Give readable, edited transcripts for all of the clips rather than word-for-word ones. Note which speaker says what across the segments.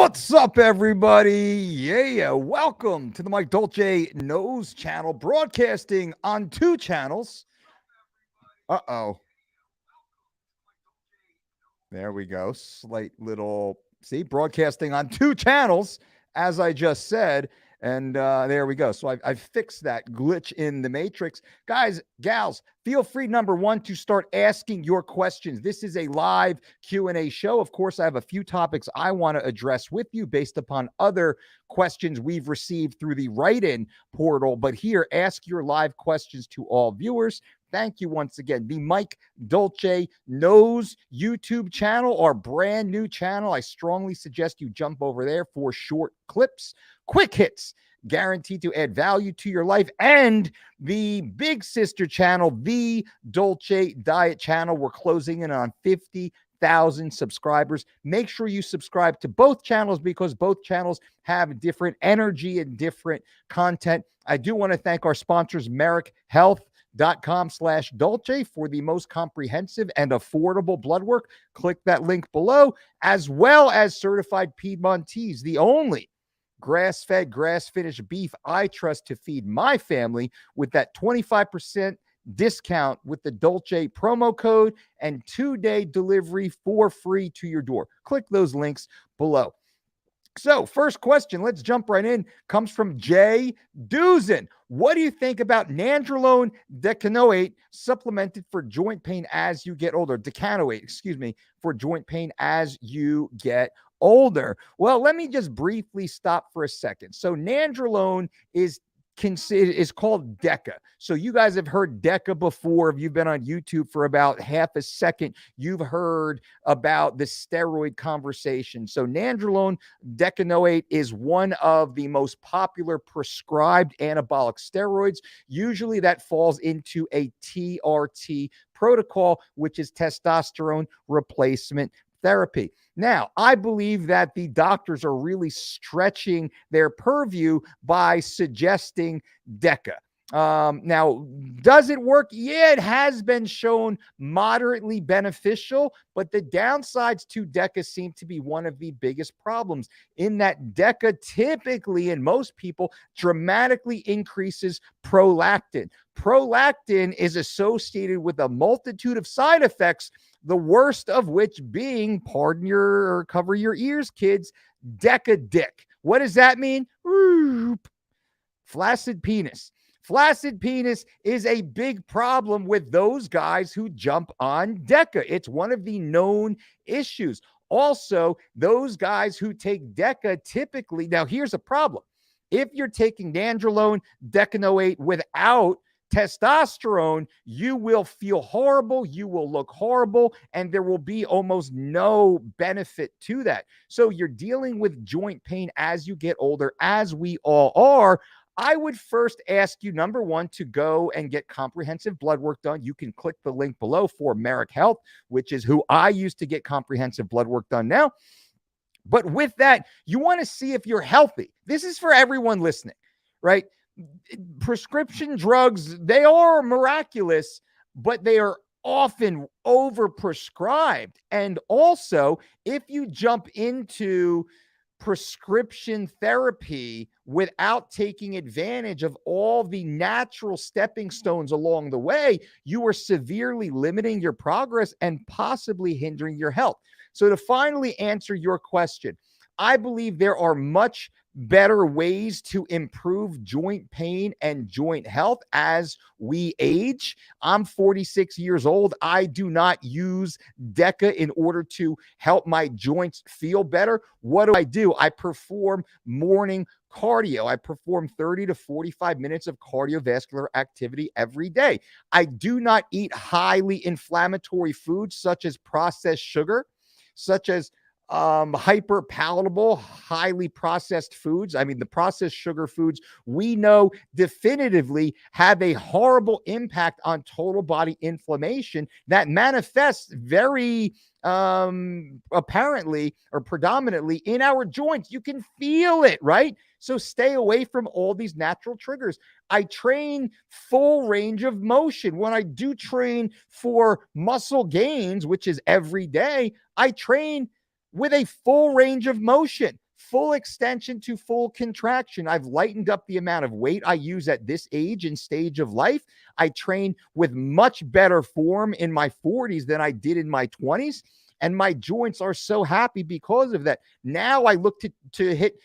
Speaker 1: What's up, everybody? Yeah, welcome to the Mike Dolce Knows channel, broadcasting on two channels. There we go. Slight little, broadcasting on two channels, as I just said. And there we go. So I've fixed that glitch in the matrix. Guys, gals, feel free, number one, to start asking your questions. This is a live Q&A show. Of course, I have a few topics I want to address with you based upon other questions we've received through the write-in portal. But here, ask your live questions to all viewers. Thank you once again. The Mike Dolce Knows YouTube channel, our brand new channel. I strongly suggest you jump over there for short clips, quick hits, guaranteed to add value to your life. And the big sister channel, the Dolce Diet channel. We're closing in on 50,000 subscribers. Make sure you subscribe to both channels because both channels have different energy and different content. I do want to thank our sponsors, Merrick Health. .com/Dolce for the most comprehensive and affordable blood work. Click that link below, as well as Certified Piedmontese, the only grass-fed, grass-finished beef I trust to feed my family, with that 25% discount with the Dolce promo code and 2-day delivery for free to your door. Click those links below. So, first question, let's jump right in, comes from Jay Duzin. What do you think about Nadrolone decanoate supplemented for joint pain as you get older? Decanoate, for joint pain as you get older. Well, let me just briefly stop for a second. So, Nadrolone is called Deca. So you guys have heard Deca before. If you've been on YouTube for about half a second, you've heard about the steroid conversation. So Nadrolone decanoate is one of the most popular prescribed anabolic steroids. Usually that falls into a TRT protocol, which is testosterone replacement therapy. Now, I believe that the doctors are really stretching their purview by suggesting Deca. Now, does it work? Yeah, it has been shown moderately beneficial, but the downsides to Deca seem to be one of the biggest problems, in that Deca typically, in most people, dramatically increases prolactin. Prolactin is associated with a multitude of side effects, the worst of which being, cover your ears, kids, Deca dick. What does that mean? Flaccid penis. Flaccid penis is a big problem with those guys who jump on Deca. It's one of the known issues. Also, those guys who take Deca typically, now here's a problem. If you're taking Nadrolone decanoate without testosterone, you will feel horrible, you will look horrible, and there will be almost no benefit to that. So you're dealing with joint pain as you get older, as we all are. I would first ask you, number one, to go and get comprehensive blood work done. You can click the link below for Merrick Health, which is who I used to get comprehensive blood work done now. But with that, you want to see if you're healthy. This is for everyone listening, right? Prescription drugs, they are miraculous, but they are often overprescribed. And also, if you jump into prescription therapy without taking advantage of all the natural stepping stones along the way, you are severely limiting your progress and possibly hindering your health. So to finally answer your question, I believe there are much better ways to improve joint pain and joint health as we age. I'm 46 years old. I do not use Deca in order to help my joints feel better. What do? I perform morning cardio. I perform 30 to 45 minutes of cardiovascular activity every day. I do not eat highly inflammatory foods such as processed sugar, such as hyper palatable, highly processed foods. I mean, the processed sugar foods we know definitively have a horrible impact on total body inflammation that manifests very apparently or predominantly in our joints. You can feel it, right? So stay away from all these natural triggers. I train full range of motion. When I do train for muscle gains, which is every day, I train with a full range of motion, full extension to full contraction. I've lightened up the amount of weight I use at this age and stage of life. I train with much better form in my 40s than I did in my 20s. And my joints are so happy because of that. Now I look to hit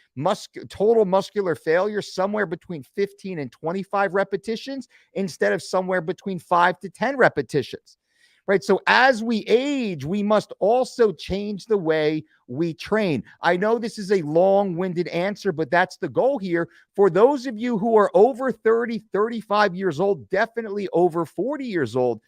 Speaker 1: total muscular failure somewhere between 15 and 25 repetitions instead of somewhere between 5 to 10 repetitions. Right. So as we age, we must also change the way we train. I know this is a long-winded answer, but that's the goal here. For those of you who are over 30, 35 years old, definitely over 40 years old,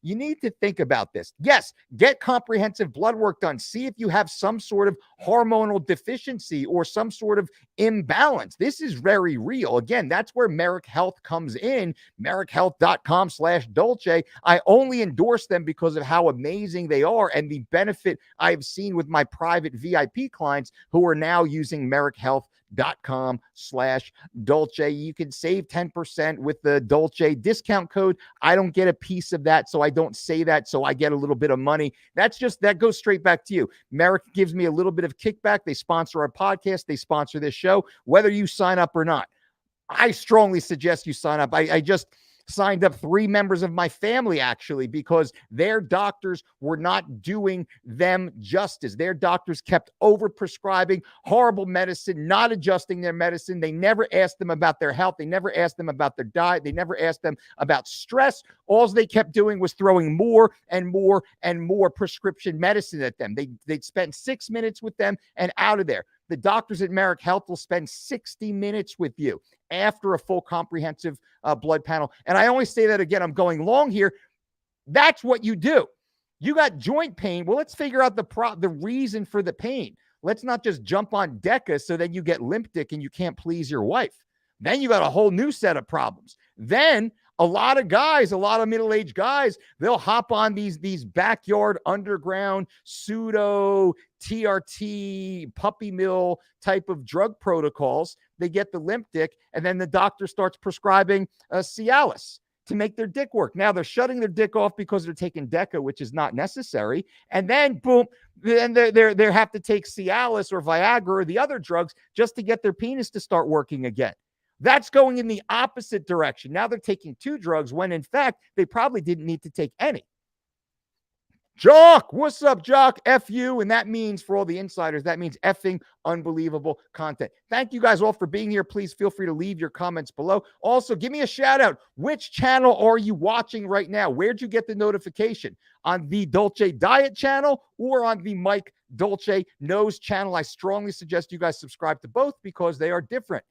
Speaker 1: you need to think about this. Yes, get comprehensive blood work done. See if you have some sort of hormonal deficiency or some sort of imbalance. This is very real. Again, that's where Merrick Health comes in, merrickhealth.com/Dolce. I only endorse them because of how amazing they are and the benefit I've seen with my private VIP clients who are now using merrickhealth.com/Dolce. You can save 10% with the Dolce discount code. I don't get a piece of that, so I don't say that, so I get a little bit of money. That goes straight back to you. Merrick gives me a little bit of kickback. They sponsor our podcast. They sponsor this show, whether you sign up or not. I strongly suggest you sign up. I just signed up 3 members of my family, actually, because their doctors were not doing them justice. Their doctors kept over-prescribing horrible medicine, not adjusting their medicine. They never asked them about their health. They never asked them about their diet. They never asked them about stress. All they kept doing was throwing more and more and more prescription medicine at them. They'd spend 6 minutes with them and out of there. The doctors at Merrick Health will spend 60 minutes with you after a full comprehensive blood panel. And I always say that again, I'm going long here. That's what you do. You got joint pain. Well, let's figure out the reason for the pain. Let's not just jump on Deca so then you get limp dick and you can't please your wife. Then you got a whole new set of problems. Then a lot of middle-aged guys, they'll hop on these backyard underground pseudo TRT puppy mill type of drug protocols. They get the limp dick, and then the doctor starts prescribing Cialis to make their dick work. Now they're shutting their dick off because they're taking Deca, which is not necessary. And then boom, then they have to take Cialis or Viagra or the other drugs just to get their penis to start working again. That's going in the opposite direction. Now they're taking 2 drugs when, in fact, they probably didn't need to take any. Jock, what's up, Jock? F you. And that means, for all the insiders, that means effing unbelievable content. Thank you guys all for being here. Please feel free to leave your comments below. Also, give me a shout out. Which channel are you watching right now? Where'd you get the notification? On the Dolce Diet channel or on the Mike Dolce Knows channel? I strongly suggest you guys subscribe to both because they are different.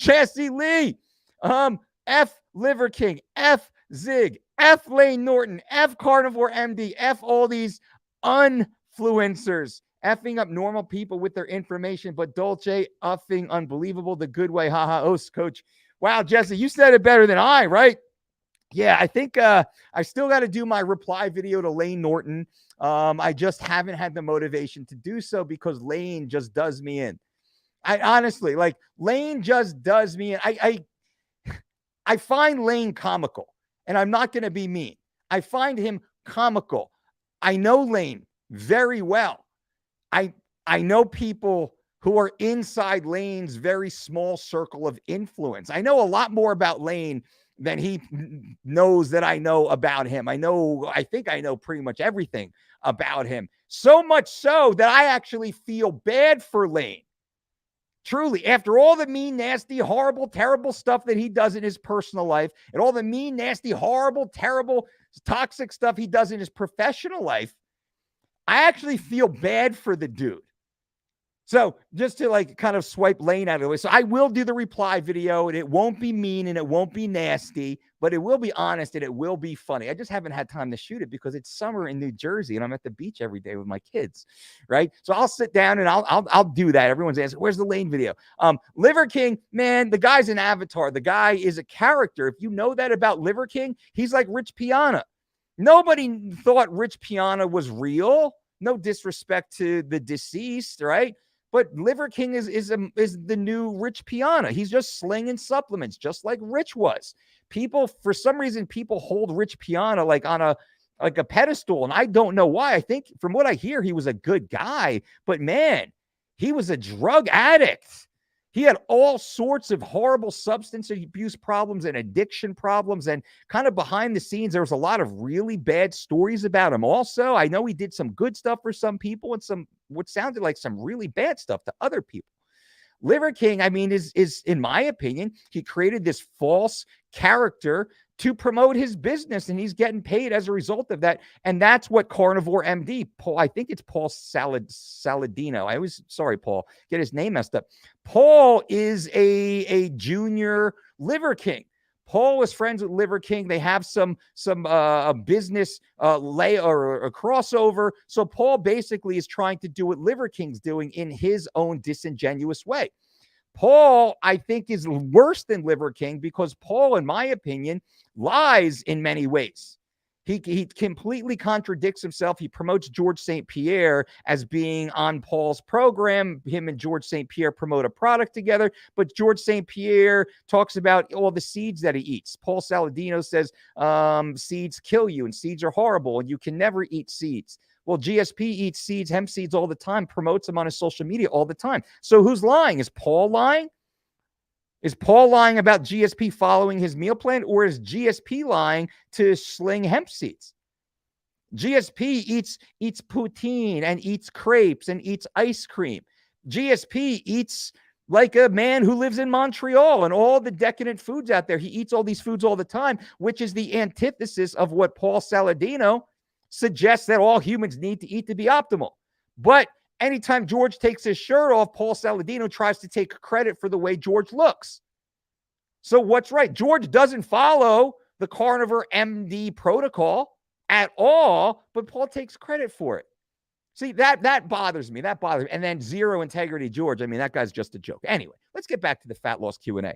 Speaker 1: Chassie Lee, F Liver King, F Zig, F Lane Norton, F Carnivore MD, F all these influencers, effing up normal people with their information, but Dolce, effing unbelievable, the good way, haha, coach. Wow, Jesse, you said it better than I, right? Yeah, I think I still got to do my reply video to Lane Norton. I just haven't had the motivation to do so because Lane just does me in. I honestly, like, Lane just does me. I find Lane comical, and I'm not going to be mean. I find him comical. I know Lane very well. I know people who are inside Lane's very small circle of influence. I know a lot more about Lane than he knows that I know about him. I think I know pretty much everything about him. So much so that I actually feel bad for Lane. Truly, after all the mean, nasty, horrible, terrible stuff that he does in his personal life and all the mean, nasty, horrible, terrible, toxic stuff he does in his professional life, I actually feel bad for the dude. So just to like kind of swipe Lane out of the way. So I will do the reply video and it won't be mean and it won't be nasty, but it will be honest and it will be funny. I just haven't had time to shoot it because it's summer in New Jersey and I'm at the beach every day with my kids, right? So I'll sit down and I'll do that. Everyone's asking, where's the Lane video? Liver King, man, the guy's an avatar. The guy is a character. If you know that about Liver King, he's like Rich Piana. Nobody thought Rich Piana was real. No disrespect to the deceased, right? But Liver King is the new Rich Piana. He's just slinging supplements, just like Rich was. People, for some reason, people hold Rich Piana like on a pedestal, and I don't know why. I think from what I hear, he was a good guy, but man, He was a drug addict. He had all sorts of horrible substance abuse problems and addiction problems. And kind of behind the scenes, there was a lot of really bad stories about him also. I know he did some good stuff for some people and some what sounded like some really bad stuff to other people. Liver King, I mean, is in my opinion, he created this false character to promote his business, and he's getting paid as a result of that. And that's what Carnivore MD, Paul, I think it's Paul Saladino. Sorry, Paul, get his name messed up. Paul is a junior Liver King. Paul was friends with Liver King. They have some business lay or a crossover. So Paul basically is trying to do what Liver King's doing in his own disingenuous way. Paul, I think, is worse than Liver King because Paul, in my opinion, lies in many ways. He completely contradicts himself. He promotes George St. Pierre as being on Paul's program. Him and George St. Pierre promote a product together, but George St. Pierre talks about all the seeds that he eats. Paul Saladino says seeds kill you and seeds are horrible and you can never eat seeds. Well, GSP eats seeds, hemp seeds all the time, promotes them on his social media all the time. So who's lying? Is Paul lying? Is Paul lying about GSP following his meal plan, or is GSP lying to sling hemp seeds? GSP eats poutine and eats crepes and eats ice cream. GSP eats like a man who lives in Montreal and all the decadent foods out there. He eats all these foods all the time, which is the antithesis of what Paul Saladino suggests that all humans need to eat to be optimal. But anytime George takes his shirt off, Paul Saladino tries to take credit for the way George looks. So what's right? George doesn't follow the Carnivore MD protocol at all, but Paul takes credit for it. See, that bothers me. That bothers me. And then zero integrity George. I mean, that guy's just a joke. Anyway, let's get back to the fat loss Q&A.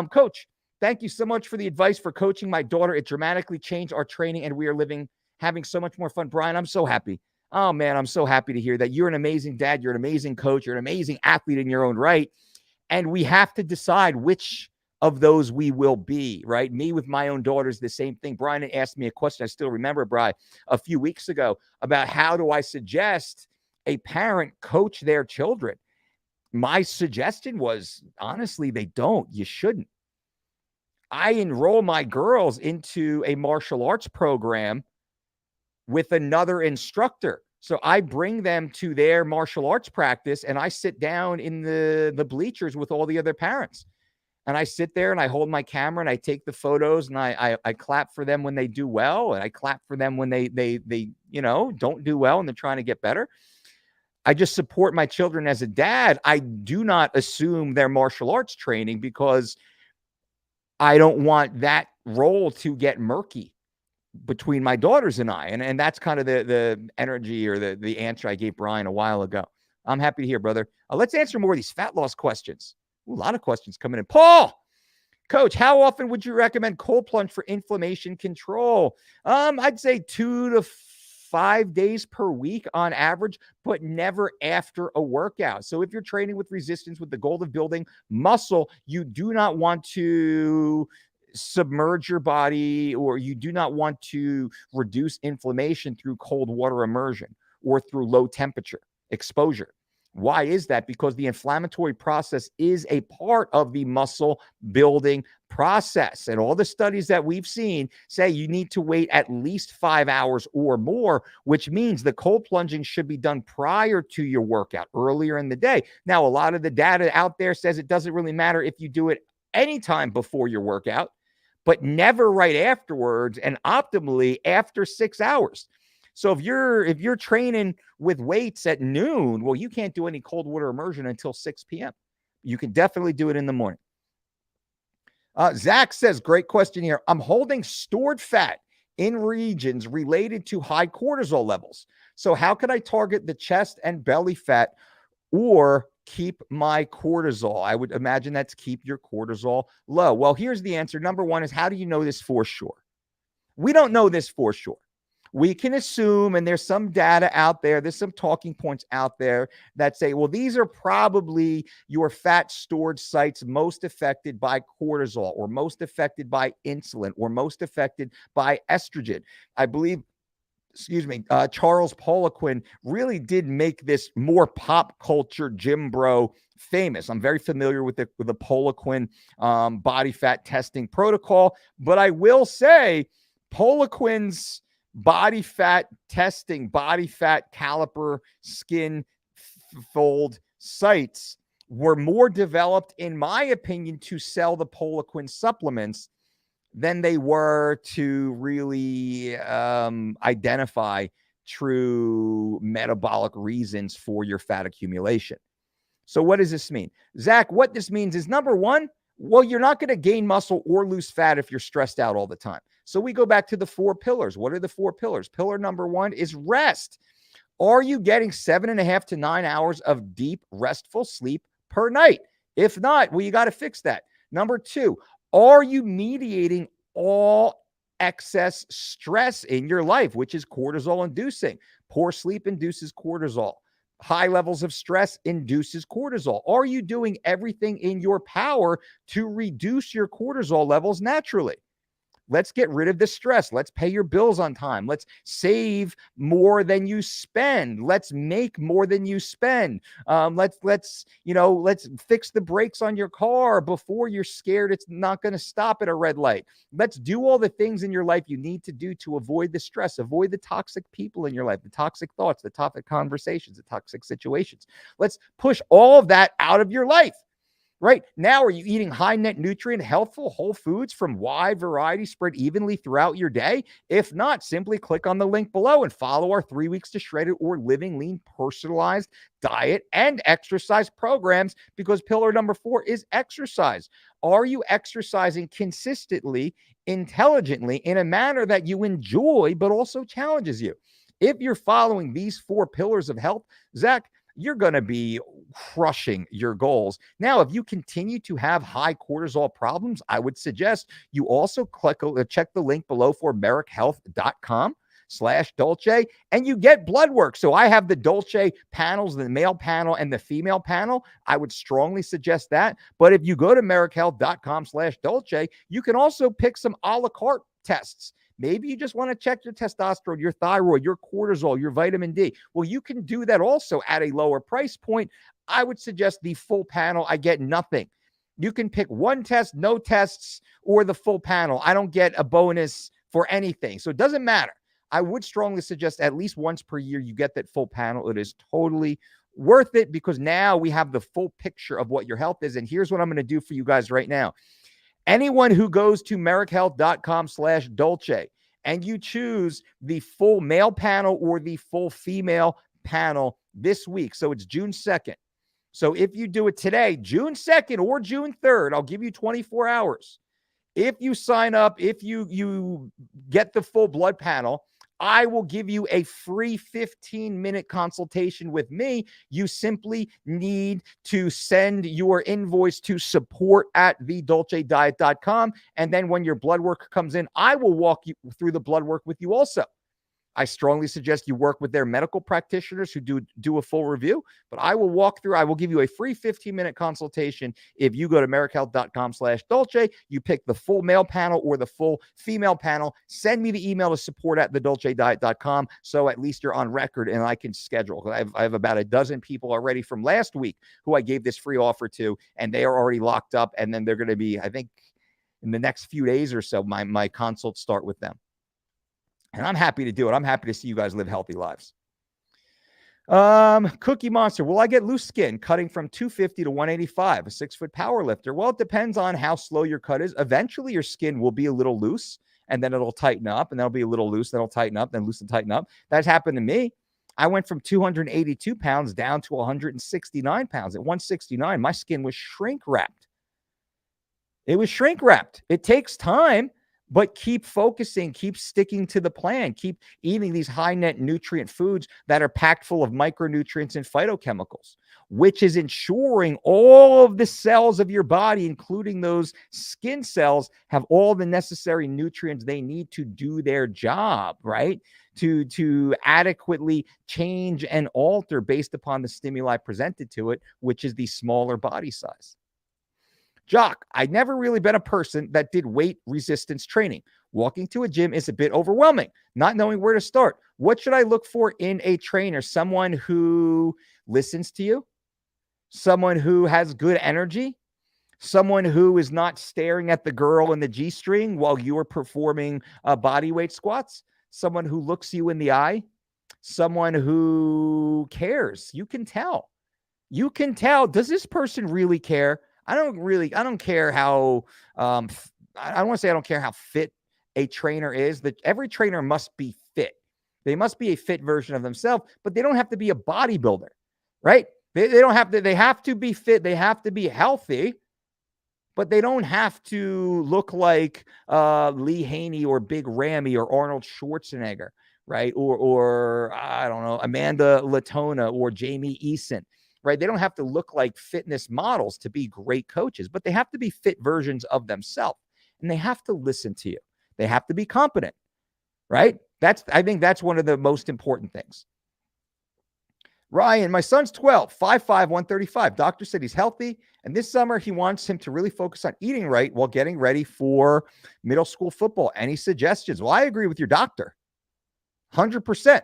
Speaker 1: Coach, thank you so much for the advice for coaching my daughter. It dramatically changed our training, and we are having so much more fun. Brian, I'm so happy. Oh, man, I'm so happy to hear that. You're an amazing dad. You're an amazing coach. You're an amazing athlete in your own right. And we have to decide which of those we will be, right? Me with my own daughters, the same thing. Brian asked me a question. I still remember, Brian, a few weeks ago about how do I suggest a parent coach their children? My suggestion was, honestly, they don't. You shouldn't. I enroll my girls into a martial arts program with another instructor. So I bring them to their martial arts practice and I sit down in the bleachers with all the other parents. And I sit there and I hold my camera and I take the photos and I clap for them when they do well. And I clap for them when they don't do well and they're trying to get better. I just support my children as a dad. I do not assume their martial arts training because I don't want that role to get murky between my daughters and I. And that's kind of the energy or the answer I gave Brian a while ago. I'm happy to hear, brother. Let's answer more of these fat loss questions. Ooh, a lot of questions coming in. Paul, coach, how often would you recommend cold plunge for inflammation control? I'd say 2 to 5 days per week on average, but never after a workout. So if you're training with resistance with the goal of building muscle, you do not want to submerge your body, or you do not want to reduce inflammation through cold water immersion or through low temperature exposure. Why is that? Because the inflammatory process is a part of the muscle building process. And all the studies that we've seen say you need to wait at least 5 hours or more, which means the cold plunging should be done prior to your workout, earlier in the day. Now, a lot of the data out there says it doesn't really matter if you do it anytime before your workout, but never right afterwards, and optimally after 6 hours. So if you're training with weights at noon, well, you can't do any cold water immersion until 6 p.m. You can definitely do it in the morning. Zach says, great question here. I'm holding stored fat in regions related to high cortisol levels. So how could I target the chest and belly fat or keep my cortisol? I would imagine that's keep your cortisol low. Well, here's the answer. Number one is, how do you know this for sure? We don't know this for sure. We can assume, and there's some data out there, there's some talking points out there that say, well, these are probably your fat storage sites most affected by cortisol, or most affected by insulin, or most affected by estrogen. I believe Charles Poliquin really did make this more pop culture gym bro famous. I'm very familiar with the Poliquin body fat testing protocol, but I will say Poliquin's body fat testing, body fat caliper, skin fold sites were more developed, in my opinion, to sell the Poliquin supplements than they were to really identify true metabolic reasons for your fat accumulation. So what does this mean? Zach, what this means is, number one, well, you're not going to gain muscle or lose fat if you're stressed out all the time. So we go back to the 4 pillars. What are the 4 pillars? Pillar number 1 is rest. Are you getting 7.5 to 9 hours of deep, restful sleep per night? If not, well, you got to fix that. Number 2, are you mediating all excess stress in your life, which is cortisol inducing? Poor sleep induces cortisol. High levels of stress induces cortisol. Are you doing everything in your power to reduce your cortisol levels naturally? Let's get rid of the stress. Let's pay your bills on time. Let's save more than you spend. Let's make more than you spend. Let's fix the brakes on your car before you're scared it's not going to stop at a red light. Let's do all the things in your life you need to do to avoid the stress, avoid the toxic people in your life, the toxic thoughts, the toxic conversations, the toxic situations. Let's push all of that out of your life. Right now, are you eating high net nutrient, healthful, whole foods from wide variety spread evenly throughout your day? If not, simply click on the link below and follow our 3 weeks to shredded or living lean personalized diet and exercise programs, because pillar number 4 is exercise. Are you exercising consistently, intelligently, in a manner that you enjoy but also challenges you? If you're following these 4 pillars of health, Zach, you're going to be crushing your goals. Now, if you continue to have high cortisol problems, I would suggest you also check the link below for merrickhealth.com/Dolce, and you get blood work. So I have the Dolce panels, the male panel and the female panel. I would strongly suggest that. But if you go to merrickhealth.com/Dolce, you can also pick some a la carte tests. Maybe you just want to check your testosterone, your thyroid, your cortisol, your vitamin D. Well, you can do that also at a lower price point. I would suggest the full panel. I get nothing. You can pick one test, no tests, or the full panel. I don't get a bonus for anything. So it doesn't matter. I would strongly suggest at least once per year you get that full panel. It is totally worth it, because now we have the full picture of what your health is. And here's what I'm going to do for you guys right now. Anyone who goes to merrickhealth.com/Dolce and you choose the full male panel or the full female panel this week, so it's June 2nd. So if you do it today, June 2nd or June 3rd, I'll give you 24 hours. If you sign up, if you get the full blood panel, I will give you a free 15-minute consultation with me. You simply need to send your invoice to support@thedolcediet.com. And then when your blood work comes in, I will walk you through the blood work with you also. I strongly suggest you work with their medical practitioners who do a full review, but I will give you a free 15-minute consultation. If you go to merrickhealth.com/Dolce, you pick the full male panel or the full female panel, send me the email to support@thedolcediet.com, so at least you're on record and I can schedule. I have about a dozen people already from last week who I gave this free offer to, and they are already locked up, and then they're going to be, I think, in the next few days or so, my consults start with them. And I'm happy to do it. I'm happy to see you guys live healthy lives. Cookie Monster. Will I get loose skin cutting from 250 to 185? A 6-foot power lifter. Well, it depends on how slow your cut is. Eventually, your skin will be a little loose, and then it'll tighten up, and that'll be a little loose, then it'll tighten up, then loose and tighten up. That's happened to me. I went from 282 pounds down to 169 pounds. At 169, my skin was shrink wrapped. It was shrink wrapped. It takes time. But keep focusing, keep sticking to the plan, keep eating these high net nutrient foods that are packed full of micronutrients and phytochemicals, which is ensuring all of the cells of your body, including those skin cells, have all the necessary nutrients they need to do their job, right? To adequately change and alter based upon the stimuli presented to it, which is the smaller body size. Jock, I'd never really been a person that did weight resistance training. Walking to a gym is a bit overwhelming, not knowing where to start. What should I look for in a trainer? Someone who listens to you, someone who has good energy, someone who is not staring at the girl in the G-string while you are performing body weight squats, someone who looks you in the eye, someone who cares. You can tell. You can tell, does this person really care? I don't care how, I don't want to say I don't care how fit a trainer is. That every trainer must be fit. They must be a fit version of themselves, but they don't have to be a bodybuilder, right? They don't have to, they have to be fit. They have to be healthy, but they don't have to look like Lee Haney or Big Ramy or Arnold Schwarzenegger, right? Or I don't know, Amanda Latona or Jamie Eason, right? They don't have to look like fitness models to be great coaches, but they have to be fit versions of themselves, and they have to listen to you. They have to be competent, right? I think that's one of the most important things. Ryan, my son's 12, 5'5", 135. Doctor said he's healthy, and this summer he wants him to really focus on eating right while getting ready for middle school football. Any suggestions? Well, I agree with your doctor. 100%.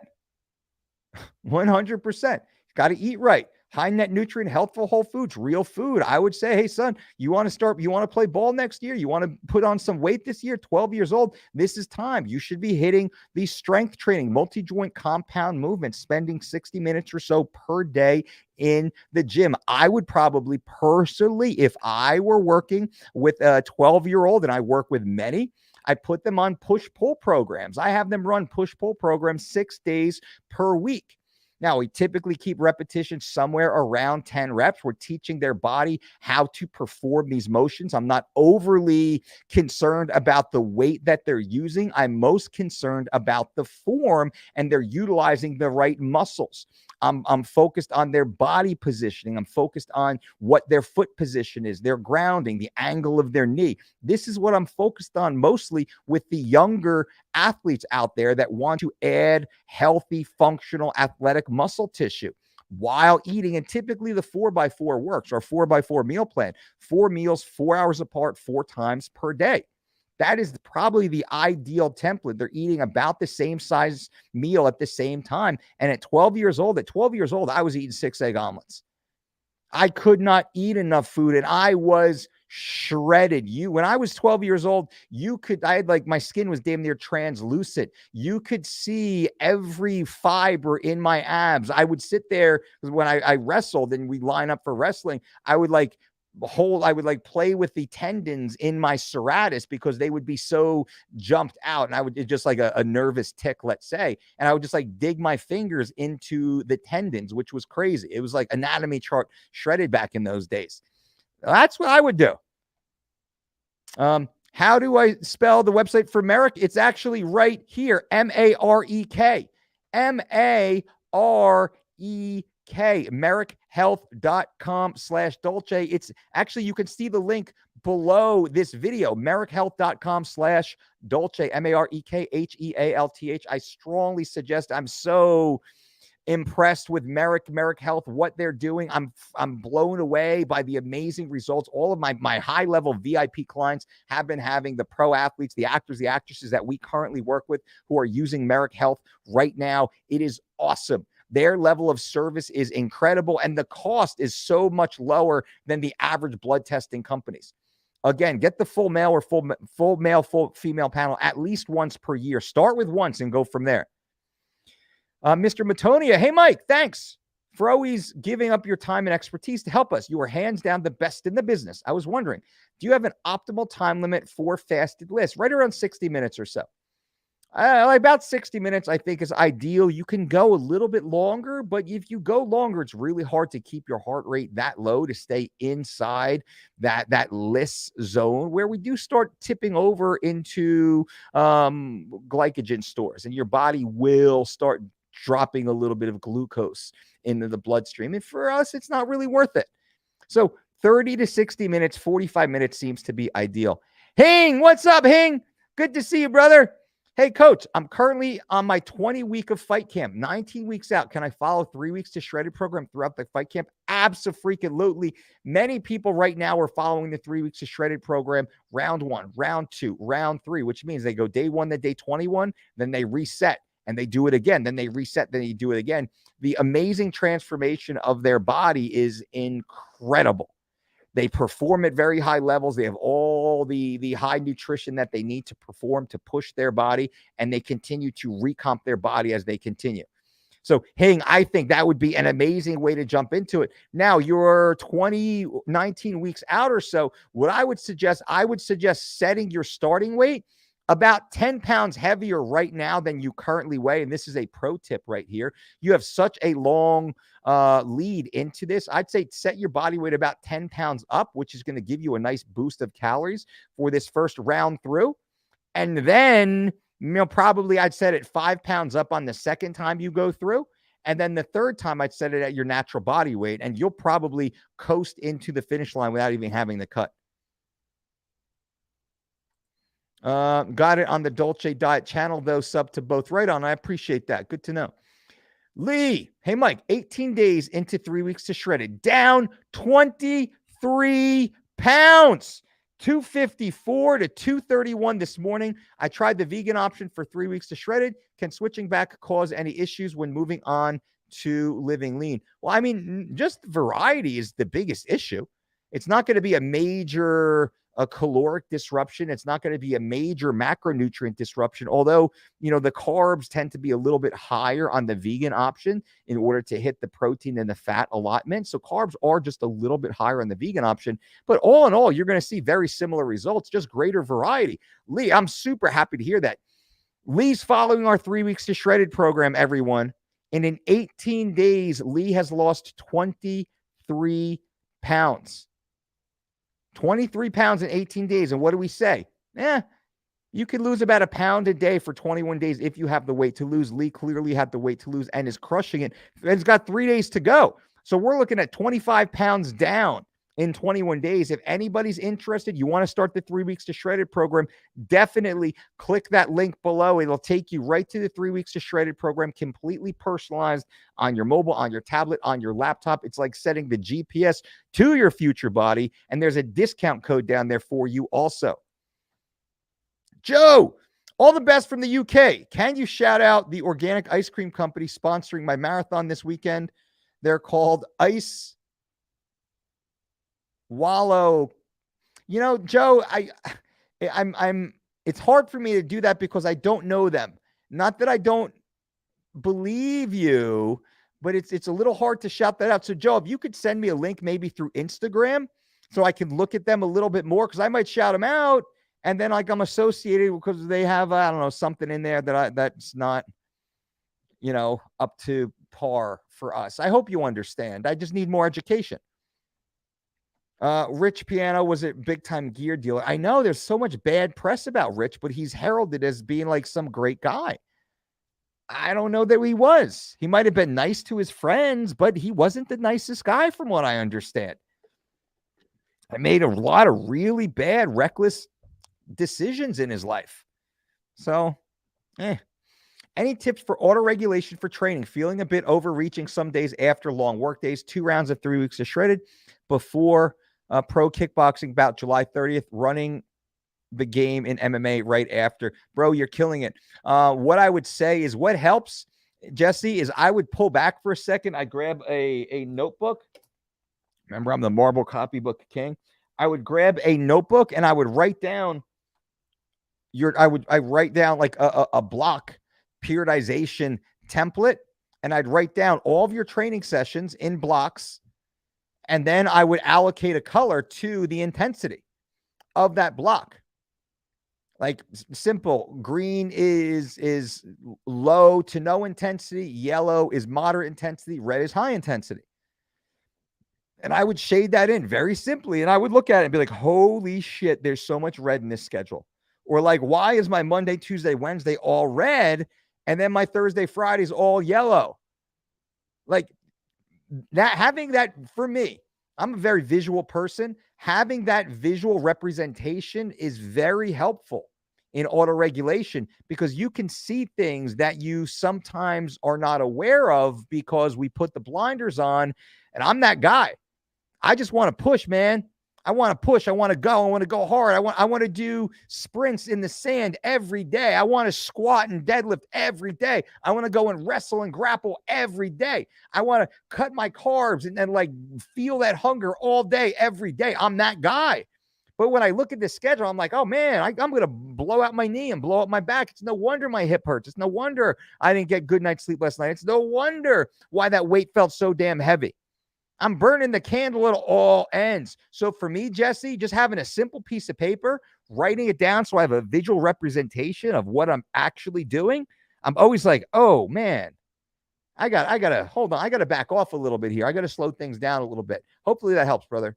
Speaker 1: 100%. Got to eat right. High net nutrient, healthful whole foods, real food. I would say, hey, son, you want to play ball next year? You want to put on some weight this year? 12 years old. This is time. You should be hitting the strength training, multi-joint compound movements, spending 60 minutes or so per day in the gym. I would probably personally, if I were working with a 12-year-old, and I work with many, I put them on push-pull programs. I have them run push-pull programs 6 days per week. Now, we typically keep repetitions somewhere around 10 reps. We're teaching their body how to perform these motions. I'm not overly concerned about the weight that they're using. I'm most concerned about the form, and they're utilizing the right muscles. I'm focused on their body positioning. I'm focused on what their foot position is, their grounding, the angle of their knee. This is what I'm focused on mostly with the younger athletes out there that want to add healthy, functional, athletic muscle tissue while eating. And typically the 4x4 works, or 4x4 meal plan, 4 meals, 4 hours apart, 4 times per day. That is probably the ideal template. They're eating about the same size meal at the same time. And at 12 years old, I was eating 6 egg omelets. I could not eat enough food, and I was shredded. When I was 12 years old, my skin was damn near translucent. You could see every fiber in my abs. I would sit there when I wrestled and we line up for wrestling. I would play with the tendons in my serratus because they would be so jumped out. And I would just like a nervous tick, let's say. And I would just like dig my fingers into the tendons, which was crazy. It was like anatomy chart shredded back in those days. That's what I would do. How do I spell the website for Merrick? It's actually right here. M-A-R-E-K. M-A-R-E-K. MerrickHealth.com/Dolce. It's actually, you can see the link below this video. MerrickHealth.com/Dolce. MerrickHealth. I strongly suggest. I'm so impressed with Merrick Health, what they're doing. I'm blown away by the amazing results. All of my high-level VIP clients have been having, the pro athletes, the actors, the actresses that we currently work with who are using Merrick Health right now. It is awesome. Their level of service is incredible, and the cost is so much lower than the average blood testing companies. Again, get the full male or full male, full female panel at least once per year. Start with once and go from there. Mr. Matonia, hey, Mike, thanks for always giving up your time and expertise to help us. You are hands down the best in the business. I was wondering, do you have an optimal time limit for fasted LISS? Right around 60 minutes or so. About 60 minutes, I think, is ideal. You can go a little bit longer, but if you go longer, it's really hard to keep your heart rate that low to stay inside that LISS zone, where we do start tipping over into glycogen stores, and your body will start dropping a little bit of glucose into the bloodstream. And for us, it's not really worth it. So 30 to 60 minutes, 45 minutes seems to be ideal. Hing, what's up, Hing? Good to see you, brother. Hey, coach, I'm currently on my 20-week of fight camp, 19 weeks out. Can I follow 3 weeks to shredded program throughout the fight camp? Abso-freaking-lutely. Many people right now are following the 3 weeks of shredded program, round 1, round 2, round 3, which means they go day 1 to day 21, then they reset. and they do it again. Then they reset, then you do it again. The amazing transformation of their body is incredible. They perform at very high levels. They have all the high nutrition that they need to perform to push their body, and they continue to recomp their body as they continue. So, Hing, I think that would be an amazing way to jump into it. Now, you're 19 weeks out or so. What I would suggest setting your starting weight about 10 pounds heavier right now than you currently weigh. And this is a pro tip right here. You have such a long lead into this. I'd say set your body weight about 10 pounds up, which is going to give you a nice boost of calories for this first round through. And then, probably I'd set it 5 pounds up on the second time you go through. And then the third time I'd set it at your natural body weight, and you'll probably coast into the finish line without even having the cut. Got it on the Dolce diet channel, though. Sub to both. Right on. I appreciate that. Good to know. Lee, hey, Mike, 18 days into 3 weeks to shredded, down 23 pounds, 254 to 231 this morning. I tried the vegan option for 3 weeks to shredded. Can switching back cause any issues when moving on to living lean? Well, I mean, just variety is the biggest issue. It's not going to be a major caloric disruption. It's not going to be a major macronutrient disruption, although, the carbs tend to be a little bit higher on the vegan option in order to hit the protein and the fat allotment. So carbs are just a little bit higher on the vegan option, but all in all, you're going to see very similar results, just greater variety. Lee, I'm super happy to hear that. Lee's following our 3 weeks to shredded program, everyone. And in 18 days, Lee has lost 23 pounds. 23 pounds in 18 days. And what do we say? You can lose about a pound a day for 21 days if you have the weight to lose. Lee clearly had the weight to lose and is crushing it. And it's got 3 days to go. So we're looking at 25 pounds down in 21 days. If anybody's interested, you want to start the 3 weeks to shredded program, definitely click that link below. It'll take you right to the 3 weeks to shredded program, completely personalized on your mobile, on your tablet, on your laptop. It's like setting the GPS to your future body. And there's a discount code down there for you also. Joe, all the best from the UK. Can you shout out the organic ice cream company sponsoring my marathon this weekend? They're called Ice Wallow. Joe, I'm it's hard for me to do that because I don't know them. Not that I don't believe you, but it's a little hard to shout that out. So Joe, if you could send me a link maybe through Instagram so I can look at them a little bit more, because I might shout them out and then I'm associated because they have, I don't know, something in there that's not, up to par for us. I hope you understand. I just need more education. Rich Piano was a big time gear dealer. I know there's so much bad press about Rich, but he's heralded as being like some great guy. I don't know that he was. He might have been nice to his friends, but he wasn't the nicest guy from what I understand. I made a lot of really bad, reckless decisions in his life. So, Any tips for auto regulation for training? Feeling a bit overreaching some days after long work days. 2 rounds of 3 weeks of shredded before pro kickboxing bout July 30th. Running the game in MMA right after. Bro, you're killing it. What I would say is what helps, Jesse, is I would pull back for a second. I grab a notebook. Remember, I'm the marble copybook king. I would grab a notebook and I would write down I write down like a block periodization template, and I'd write down all of your training sessions in blocks, and then I would allocate a color to the intensity of that block. Like simple, green is low to no intensity, yellow is moderate intensity, red is high intensity. And I would shade that in very simply, and I would look at it and be like, holy shit, there's so much red in this schedule. Or like, why is my Monday, Tuesday, Wednesday all red, and then my Thursday, Friday is all yellow? Like that, having that, for me, I'm a very visual person. Having that visual representation is very helpful in auto regulation, because you can see things that you sometimes are not aware of because we put the blinders on. And I'm that guy. I just want to push, man. I want to push. I want to go. I want to go hard. I want to do sprints in the sand every day. I want to squat and deadlift every day. I want to go and wrestle and grapple every day. I want to cut my carbs and then like feel that hunger all day, every day. I'm that guy. But when I look at the schedule, I'm like, oh man, I'm going to blow out my knee and blow up my back. It's no wonder my hip hurts. It's no wonder I didn't get good night's sleep last night. It's no wonder why that weight felt so damn heavy. I'm burning the candle at all ends. So for me, Jesse, just having a simple piece of paper, writing it down so I have a visual representation of what I'm actually doing, I'm always like, oh man, I gotta hold on. I gotta back off a little bit here. I gotta slow things down a little bit. Hopefully that helps, brother.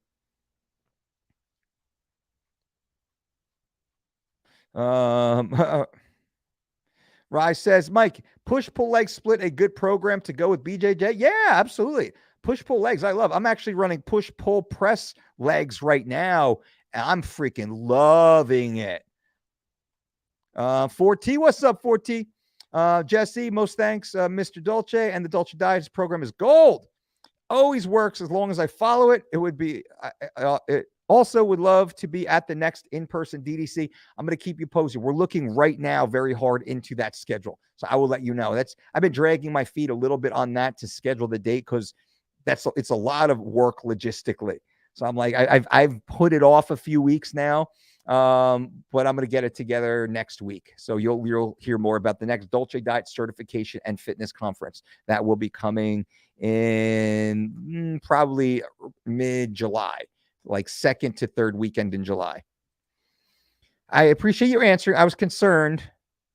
Speaker 1: Rye says, Mike, push-pull leg split, a good program to go with BJJ? Yeah, absolutely. Push-pull legs, I'm actually running push-pull press legs right now, and I'm freaking loving it. 4T, what's up, 4T? Jesse, most thanks, Mr. Dolce, and the Dolce Diets program is gold. Always works as long as I follow it. It would be, it also would love to be at the next in-person DDC. I'm going to keep you posted. We're looking right now very hard into that schedule. So I will let you know. I've been dragging my feet a little bit on that to schedule the date because it's a lot of work logistically. So I'm like, I've put it off a few weeks now. But I'm going to get it together next week. So you'll hear more about the next Dolce Diet Certification and Fitness Conference that will be coming in probably mid-July, like second to third weekend in July. I appreciate your answer. I was concerned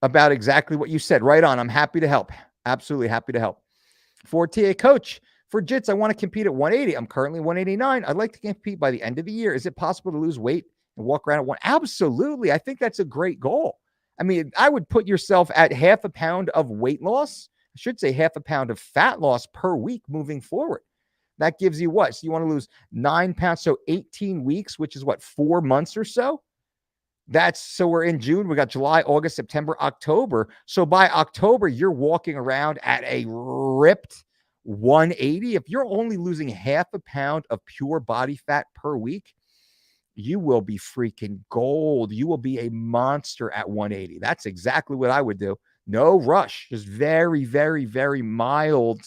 Speaker 1: about exactly what you said. Right on. I'm happy to help. Absolutely happy to help. For TA coach, for jits, I want to compete at 180. I'm currently 189. I'd like to compete by the end of the year. Is it possible to lose weight and walk around at one? Absolutely. I think that's a great goal. I mean, I would put yourself at half a pound of weight loss. I should say half a pound of fat loss per week moving forward. That gives you what? So you want to lose 9 pounds. So 18 weeks, which is what, 4 months or so? So we're in June. We got July, August, September, October. So by October, you're walking around at a ripped 180. If you're only losing half a pound of pure body fat per week, you will be freaking gold. You will be a monster at 180. That's exactly what I would do. No rush, just very, very, very mild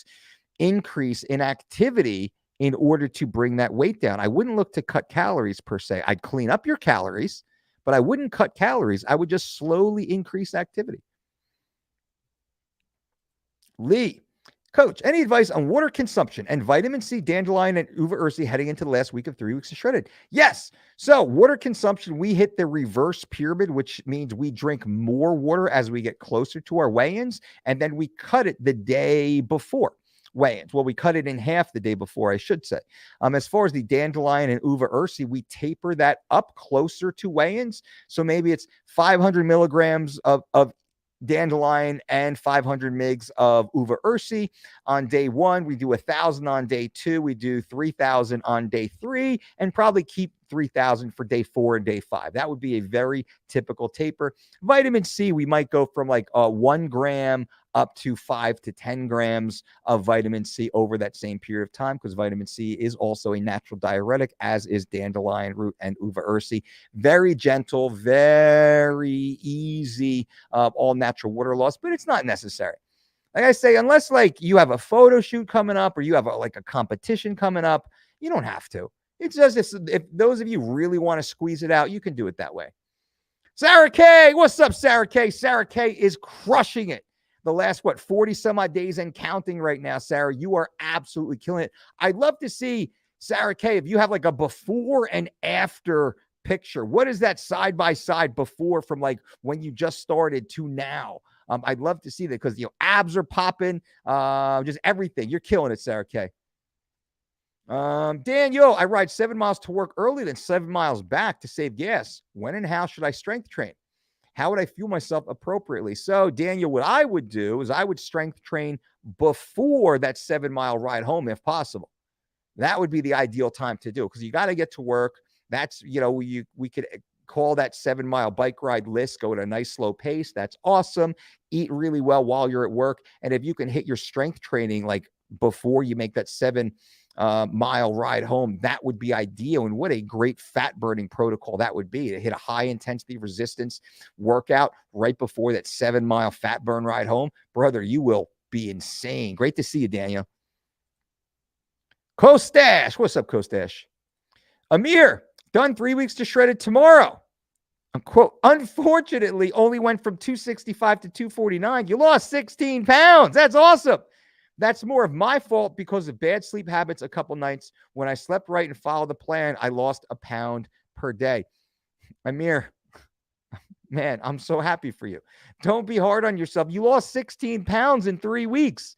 Speaker 1: increase in activity in order to bring that weight down. I wouldn't look to cut calories per se. I'd clean up your calories, but I wouldn't cut calories. I would just slowly increase activity. Lee, coach, any advice on water consumption and vitamin C, dandelion, and uva ursi heading into the last week of 3 weeks of shredded? Yes. So water consumption, we hit the reverse pyramid, which means we drink more water as we get closer to our weigh-ins, and then we cut it the day before weigh-ins. Well, we cut it in half the day before, I should say. As far as the dandelion and uva ursi, we taper that up closer to weigh-ins. So maybe it's 500 milligrams of dandelion and 500 mgs of uva ursi on day 1. We do 1,000 on day 2. We do 3,000 on day 3, and probably keep 3,000 for day 4 and day 5. That would be a very typical taper. Vitamin C, we might go from like 1 gram up to 5 to 10 grams of vitamin C over that same period of time, because vitamin C is also a natural diuretic, as is dandelion root and uva ursi. Very gentle, very easy, all natural water loss, but it's not necessary. Like I say, unless like you have a photo shoot coming up or you have a competition coming up, you don't have to. It's just if those of you really want to squeeze it out, you can do it that way. Sarah K, what's up, Sarah K? Sarah K is crushing it. The last, 40 some odd days and counting right now, Sarah. You are absolutely killing it. I'd love to see, Sarah K, if you have like a before and after picture. What is that side by side before from like when you just started to now? I'd love to see that because, abs are popping, just everything. You're killing it, Sarah K. Daniel, I ride 7 miles to work early, then 7 miles back to save gas. When and how should I strength train? How would I fuel myself appropriately? So, Daniel, what I would do is I would strength train before that 7-mile ride home, if possible. That would be the ideal time to do, because you got to get to work. That's, we could call that 7-mile bike ride LISS, go at a nice slow pace. That's awesome. Eat really well while you're at work. And if you can hit your strength training like before you make that 7 mile ride home, that would be ideal. And what a great fat burning protocol that would be, to hit a high intensity resistance workout right before that 7-mile fat burn ride home. Brother, you will be insane. Great to see you, Daniel. Costash, what's up, Costash? Amir, done 3 weeks to shredded tomorrow. Quote, unfortunately, only went from 265 to 249. You lost 16 pounds. That's awesome. That's more of my fault because of bad sleep habits a couple nights. When I slept right and followed the plan, I lost a pound per day. Amir, man, I'm so happy for you. Don't be hard on yourself. You lost 16 pounds in 3 weeks.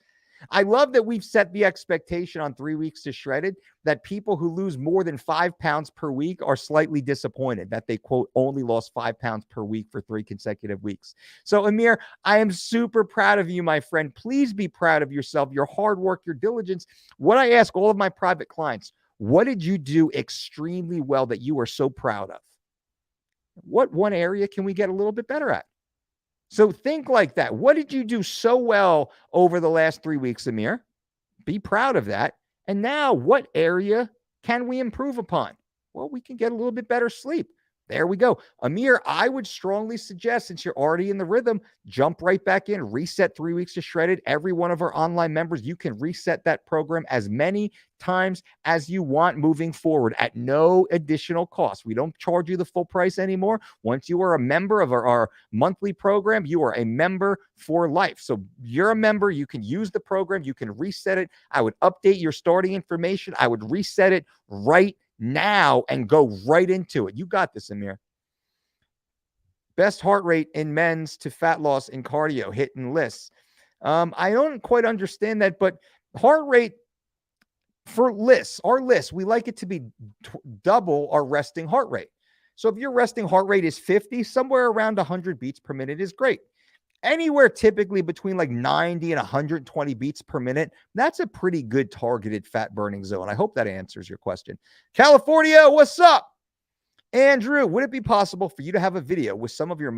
Speaker 1: I love that we've set the expectation on 3 weeks to shredded that people who lose more than 5 pounds per week are slightly disappointed that they, quote, only lost 5 pounds per week for 3 consecutive weeks. So, Amir, I am super proud of you, my friend. Please be proud of yourself, your hard work, your diligence. What I ask all of my private clients, what did you do extremely well that you are so proud of? What one area can we get a little bit better at? So think like that. What did you do so well over the last 3 weeks, Amir? Be proud of that. And now, what area can we improve upon? Well, we can get a little bit better sleep. There we go. Amir, I would strongly suggest, since you're already in the rhythm, jump right back in, reset 3 weeks to shredded. Every one of our online members, you can reset that program as many times as you want moving forward at no additional cost. We don't charge you the full price anymore. Once you are a member of our monthly program, you are a member for life. So you're a member, you can use the program, you can reset it. I would update your starting information. I would reset it right now and go right into it. You got this, Amir. Best heart rate in men's to fat loss in cardio, HIIT and LISS. I don't quite understand that, but heart rate for LISS, our LISS, we like it to be double our resting heart rate. So if your resting heart rate is 50, somewhere around 100 beats per minute is great. Anywhere typically between like 90 and 120 beats per minute, that's a pretty good targeted fat burning zone. I hope that answers your question. California, what's up? Andrew, would it be possible for you to have a video with some of your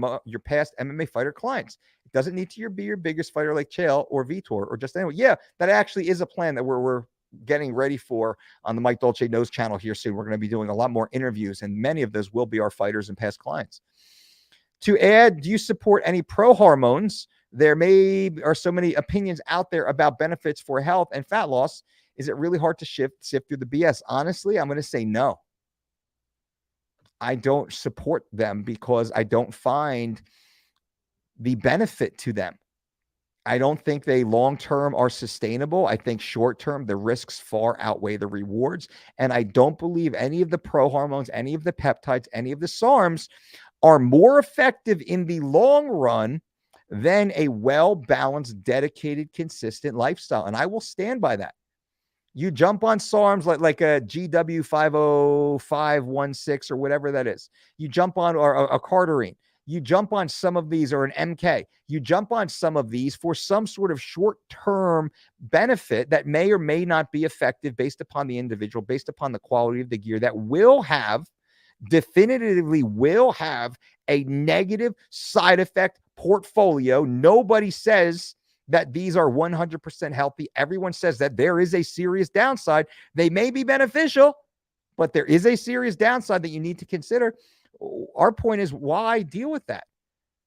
Speaker 1: past MMA fighter clients? It doesn't need to be your biggest fighter like Chael or Vitor or just anyone. Yeah, that actually is a plan that we're getting ready for on the Mike Dolce Knows channel here soon. We're going to be doing a lot more interviews, and many of those will be our fighters and past clients. To add, do you support any pro hormones? There are so many opinions out there about benefits for health and fat loss. Is it really hard to sift through the BS? Honestly, I'm going to say no. I don't support them because I don't find the benefit to them. I don't think they long-term are sustainable. I think short-term, the risks far outweigh the rewards. And I don't believe any of the pro hormones, any of the peptides, any of the SARMs are more effective in the long run than a well-balanced, dedicated, consistent lifestyle. And I will stand by that. You jump on SARMs like a GW50516 or whatever that is. You jump on or a Cardarine. You jump on some of these, or an MK. You jump on some of these for some sort of short-term benefit that may or may not be effective based upon the individual, based upon the quality of the gear, that definitively will have a negative side effect portfolio. Nobody says that these are 100% healthy. Everyone says that there is a serious downside. They may be beneficial, but there is a serious downside that you need to consider. Our point is, why deal with that?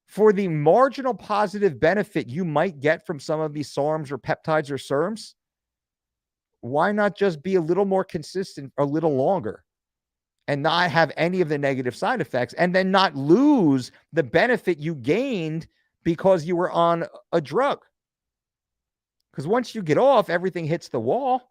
Speaker 1: For the marginal positive benefit you might get from some of these SARMs or peptides or SERMs, why not just be a little more consistent a little longer and not have any of the negative side effects, and then not lose the benefit you gained because you were on a drug? Because once you get off, everything hits the wall.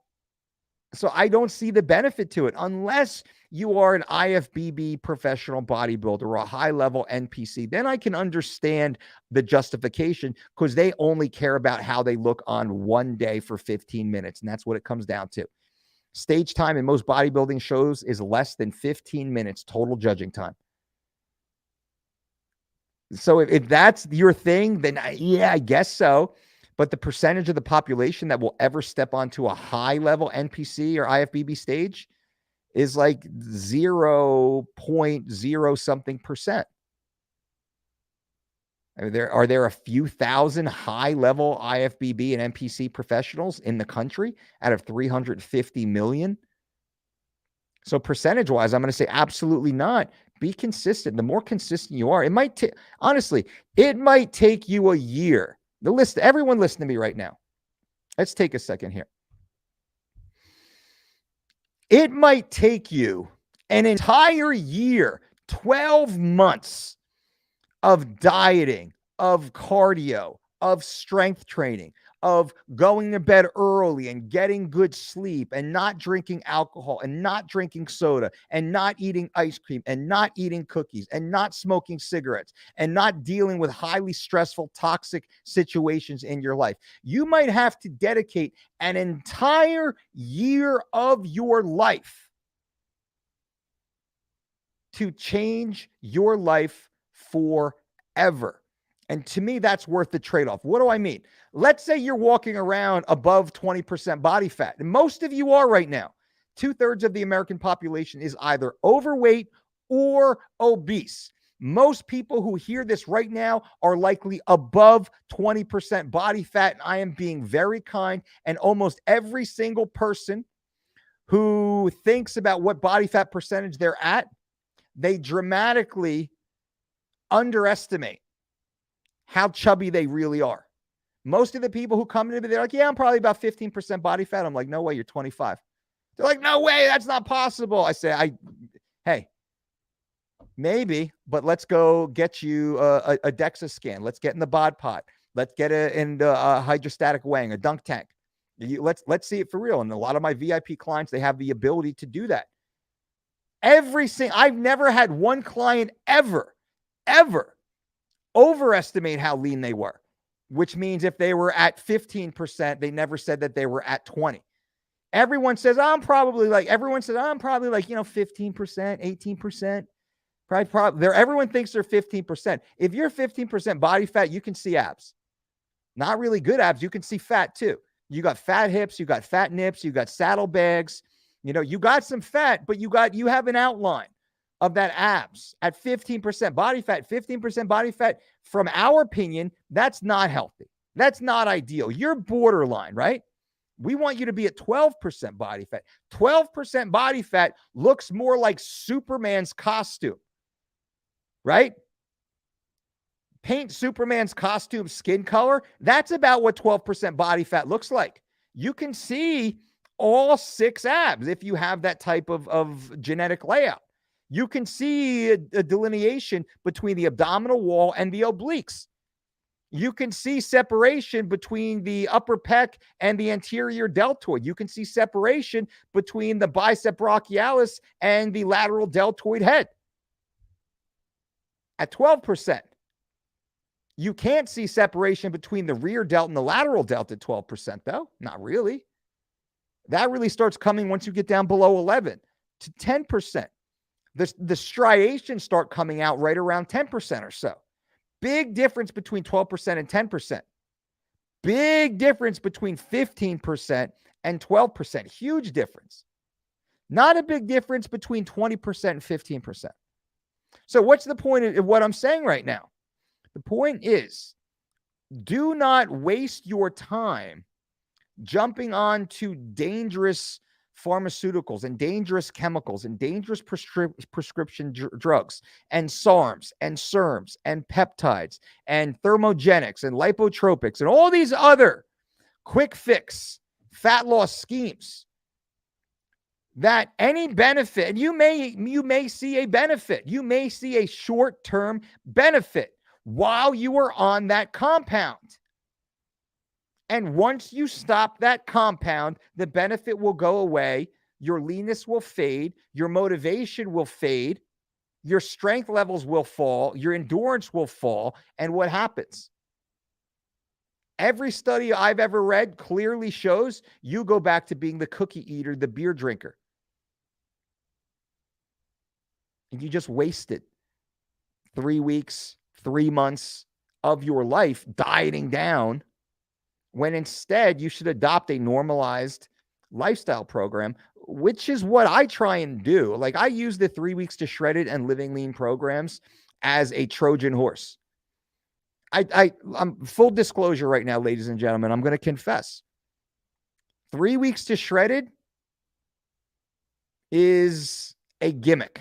Speaker 1: So I don't see the benefit to it unless you are an IFBB professional bodybuilder or a high-level NPC. Then I can understand the justification, because they only care about how they look on one day for 15 minutes, and that's what it comes down to. Stage time in most bodybuilding shows is less than 15 minutes total judging time. So if that's your thing, then yeah, I guess so. But the percentage of the population that will ever step onto a high-level NPC or IFBB stage is like 0.0 something percent. Are there a few thousand high-level IFBB and NPC professionals in the country out of 350 million? So percentage-wise, I'm going to say absolutely not. Be consistent. The more consistent you are, it might take, honestly, it might take you a year. Everyone listen to me right now. Let's take a second here. It might take you an entire year, 12 months of dieting, of cardio, of strength training, of going to bed early and getting good sleep and not drinking alcohol and not drinking soda and not eating ice cream and not eating cookies and not smoking cigarettes and not dealing with highly stressful, toxic situations in your life. You might have to dedicate an entire year of your life to change your life forever. And to me, that's worth the trade-off. What do I mean? Let's say you're walking around above 20% body fat, and most of you are right now. 2/3 of the American population is either overweight or obese. Most people who hear this right now are likely above 20% body fat, and I am being very kind. And almost every single person who thinks about what body fat percentage they're at, they dramatically underestimate how chubby they really are. Most of the people who come to me, they're like, yeah, I'm probably about 15% body fat. I'm like, no way, you're 25. They're like, no way, that's not possible. I say, hey, maybe, but let's go get you a DEXA scan. Let's get in the bod pot. Let's get a hydrostatic weighing, a dunk tank. Let's see it for real. And a lot of my VIP clients, they have the ability to do that. I've never had one client ever overestimate how lean they were, which means if they were at 15%, they never said that they were at 20. Everyone says, I'm probably like, 15%, 18%. Everyone thinks they're 15%. If you're 15% body fat, you can see abs. Not really good abs. You can see fat too. You got fat hips, you got fat nips, you got saddlebags. You got some fat, but you have an outline of that abs at 15% body fat. 15% body fat, from our opinion, that's not healthy. That's not ideal. You're borderline, right? We want you to be at 12% body fat. 12% body fat looks more like Superman's costume, right? Paint Superman's costume skin color. That's about what 12% body fat looks like. You can see all 6 abs if you have that type of genetic layout. You can see a delineation between the abdominal wall and the obliques. You can see separation between the upper pec and the anterior deltoid. You can see separation between the bicep brachialis and the lateral deltoid head. At 12%, you can't see separation between the rear delt and the lateral delt at 12%, though. Not really. That really starts coming once you get down below 11 to 10%. The striations start coming out right around 10% or so. Big difference between 12% and 10%. Big difference between 15% and 12%. Huge difference. Not a big difference between 20% and 15%. So what's the point of what I'm saying right now? The point is, do not waste your time jumping onto dangerous pharmaceuticals and dangerous chemicals and dangerous prescription drugs and SARMs and SERMs and peptides and thermogenics and lipotropics and all these other quick fix fat loss schemes that any benefit, and you may see a benefit, you may see a short-term benefit while you are on that compound. And once you stop that compound, the benefit will go away. Your leanness will fade. Your motivation will fade. Your strength levels will fall. Your endurance will fall. And what happens? Every study I've ever read clearly shows you go back to being the cookie eater, the beer drinker. And you just wasted 3 weeks, 3 months of your life dieting down, when instead you should adopt a normalized lifestyle program, which is what I try and do. Like, I use the 3 weeks to shred it and living lean programs as a Trojan horse. I'm full disclosure right now, ladies and gentlemen. I'm going to confess. 3 weeks to shredded is a gimmick.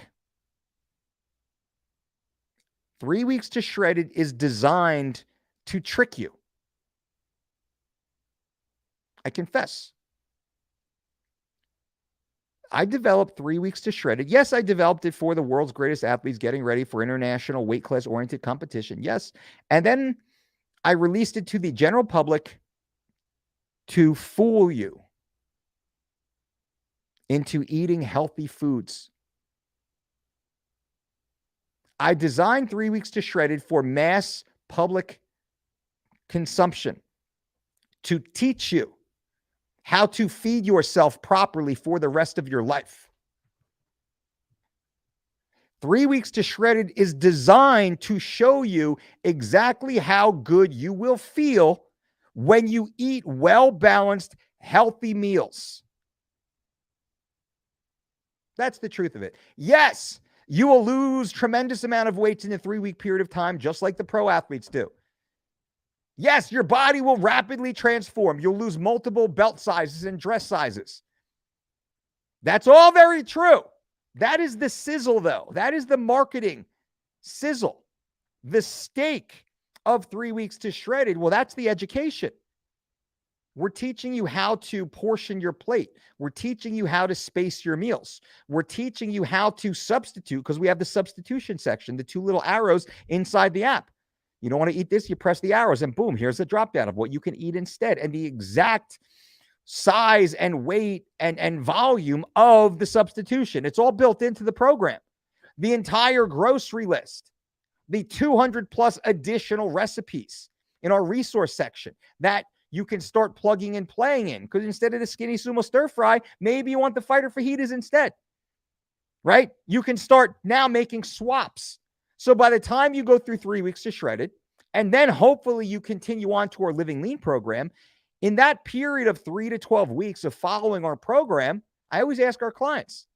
Speaker 1: 3 weeks to shredded is designed to trick you. I confess. I developed 3 weeks to shredded. Yes, I developed it for the world's greatest athletes getting ready for international weight class oriented competition. Yes. And then I released it to the general public to fool you into eating healthy foods. I designed 3 weeks to shredded for mass public consumption to teach you how to feed yourself properly for the rest of your life. 3 weeks to shredded is designed to show you exactly how good you will feel when you eat well-balanced, healthy meals. That's the truth of it. Yes, you will lose tremendous amount of weight in a 3-week period of time, just like the pro athletes do. Yes, your body will rapidly transform. You'll lose multiple belt sizes and dress sizes. That's all very true. That is the sizzle, though. That is the marketing sizzle. The steak of 3 weeks to shredded, well, that's the education. We're teaching you how to portion your plate. We're teaching you how to space your meals. We're teaching you how to substitute, because we have the substitution section, the 2 little arrows inside the app. You don't want to eat this, you press the arrows, and boom, here's a drop down of what you can eat instead, and the exact size and weight and volume of the substitution. It's all built into the program. The entire grocery list, the 200 plus additional recipes in our resource section that you can start plugging and playing in, because instead of the skinny sumo stir fry, maybe you want the fighter fajitas instead, right? You can start now making swaps. So by the time you go through 3 weeks to shredded, and then hopefully you continue on to our Living Lean program, in that period of 3 to 12 weeks of following our program, I always ask our clients,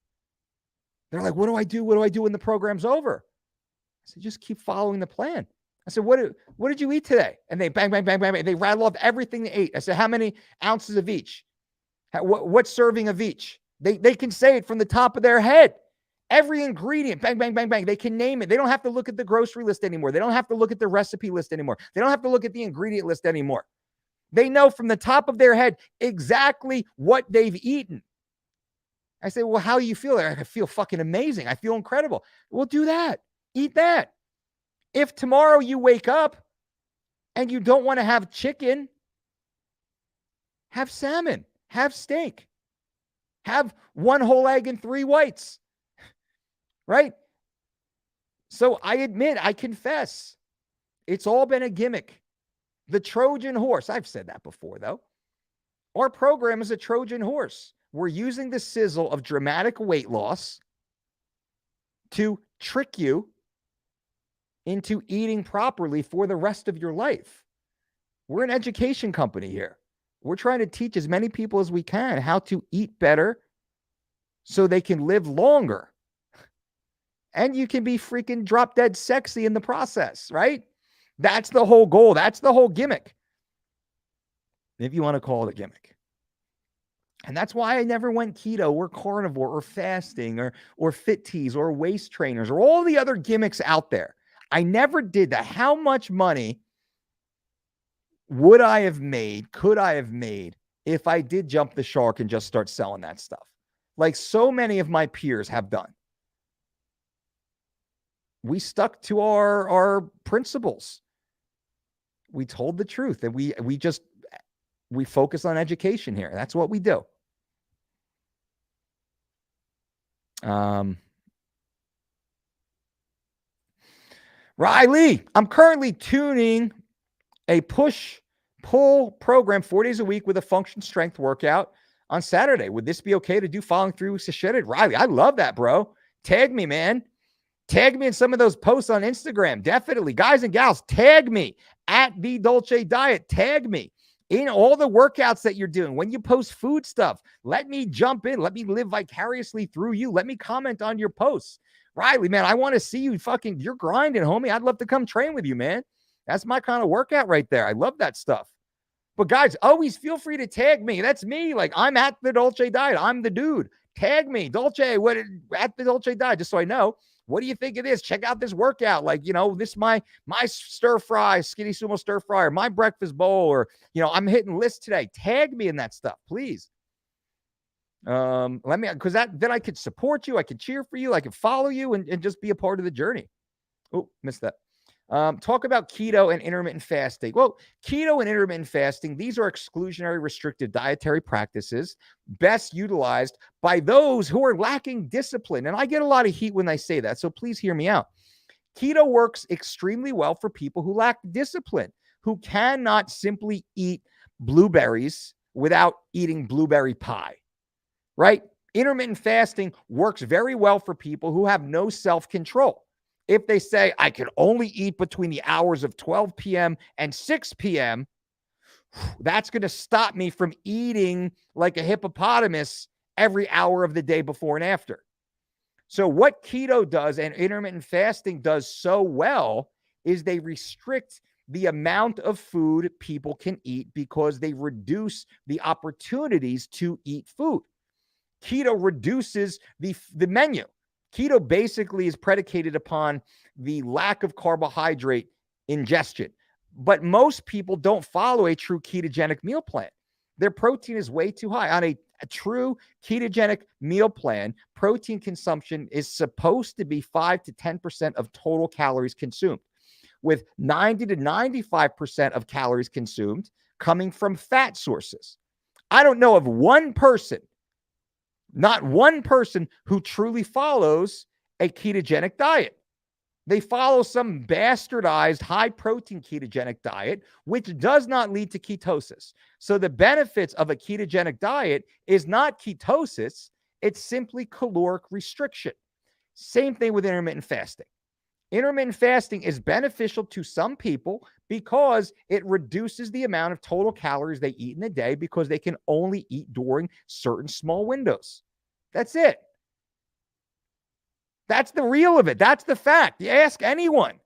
Speaker 1: they're like, what do I do? What do I do when the program's over? I said, just keep following the plan. I said, what did you eat today? And they bang, bang, bang, bang, bang. They rattle off everything they ate. I said, how many ounces of each? What serving of each? They can say it from the top of their head. Every ingredient, bang, bang, bang, bang. They can name it. They don't have to look at the grocery list anymore. They don't have to look at the recipe list anymore. They don't have to look at the ingredient list anymore. They know from the top of their head exactly what they've eaten. I say, well, how do you feel? I feel fucking amazing. I feel incredible. Well, do that. Eat that. If tomorrow you wake up and you don't want to have chicken, have salmon, have steak, have 1 whole egg and 3 whites. Right? So I admit, I confess, it's all been a gimmick. The Trojan horse, I've said that before, though. Our program is a Trojan horse. We're using the sizzle of dramatic weight loss to trick you into eating properly for the rest of your life. We're an education company here. We're trying to teach as many people as we can how to eat better so they can live longer. And you can be freaking drop dead sexy in the process, right? That's the whole goal. That's the whole gimmick, if you want to call it a gimmick. And that's why I never went keto or carnivore or fasting or fit teas or waist trainers or all the other gimmicks out there. I never did that. How much money would I have made, could I have made, if I did jump the shark and just start selling that stuff? Like so many of my peers have done. We stuck to our principles. We told the truth, and we focus on education here. That's what we do. Riley, I'm currently tuning a push-pull program 4 days a week with a function strength workout on Saturday. Would this be okay to do following 3 weeks of shredded? Riley, I love that, bro. Tag me, man. Tag me in some of those posts on Instagram. Definitely. Guys and gals, tag me at the Dolce Diet. Tag me in all the workouts that you're doing. When you post food stuff, let me jump in. Let me live vicariously through you. Let me comment on your posts. Riley, man, I want to see you you're grinding, homie. I'd love to come train with you, man. That's my kind of workout right there. I love that stuff. But guys, always feel free to tag me. That's me. Like, I'm at the Dolce diet. I'm the dude. Tag me, Dolce, at the Dolce diet, just so I know. What do you think of this? Check out this workout. Like, this my stir fry, skinny sumo stir fry, or my breakfast bowl, or I'm hitting LISS today. Tag me in that stuff, please. Because then I could support you, I could cheer for you, I could follow you, and just be a part of the journey. Oh, missed that. Talk about keto and intermittent fasting. Well, keto and intermittent fasting, these are exclusionary restrictive dietary practices best utilized by those who are lacking discipline. And I get a lot of heat when I say that, so please hear me out. Keto works extremely well for people who lack discipline, who cannot simply eat blueberries without eating blueberry pie, right? Intermittent fasting works very well for people who have no self-control. If they say, I can only eat between the hours of 12 p.m. and 6 p.m., that's going to stop me from eating like a hippopotamus every hour of the day before and after. So what keto does and intermittent fasting does so well is they restrict the amount of food people can eat because they reduce the opportunities to eat food. Keto reduces the menu. Keto basically is predicated upon the lack of carbohydrate ingestion. But most people don't follow a true ketogenic meal plan. Their protein is way too high. On a true ketogenic meal plan, protein consumption is supposed to be 5 to 10% of total calories consumed, with 90 to 95% of calories consumed coming from fat sources. I don't know of one person, not one person, who truly follows a ketogenic diet. They follow some bastardized high-protein ketogenic diet, which does not lead to ketosis. So the benefits of a ketogenic diet is not ketosis, it's simply caloric restriction. Same thing with intermittent fasting. Intermittent fasting is beneficial to some people because it reduces the amount of total calories they eat in a day because they can only eat during certain small windows. That's it. That's the real of it. That's the fact. You ask anyone.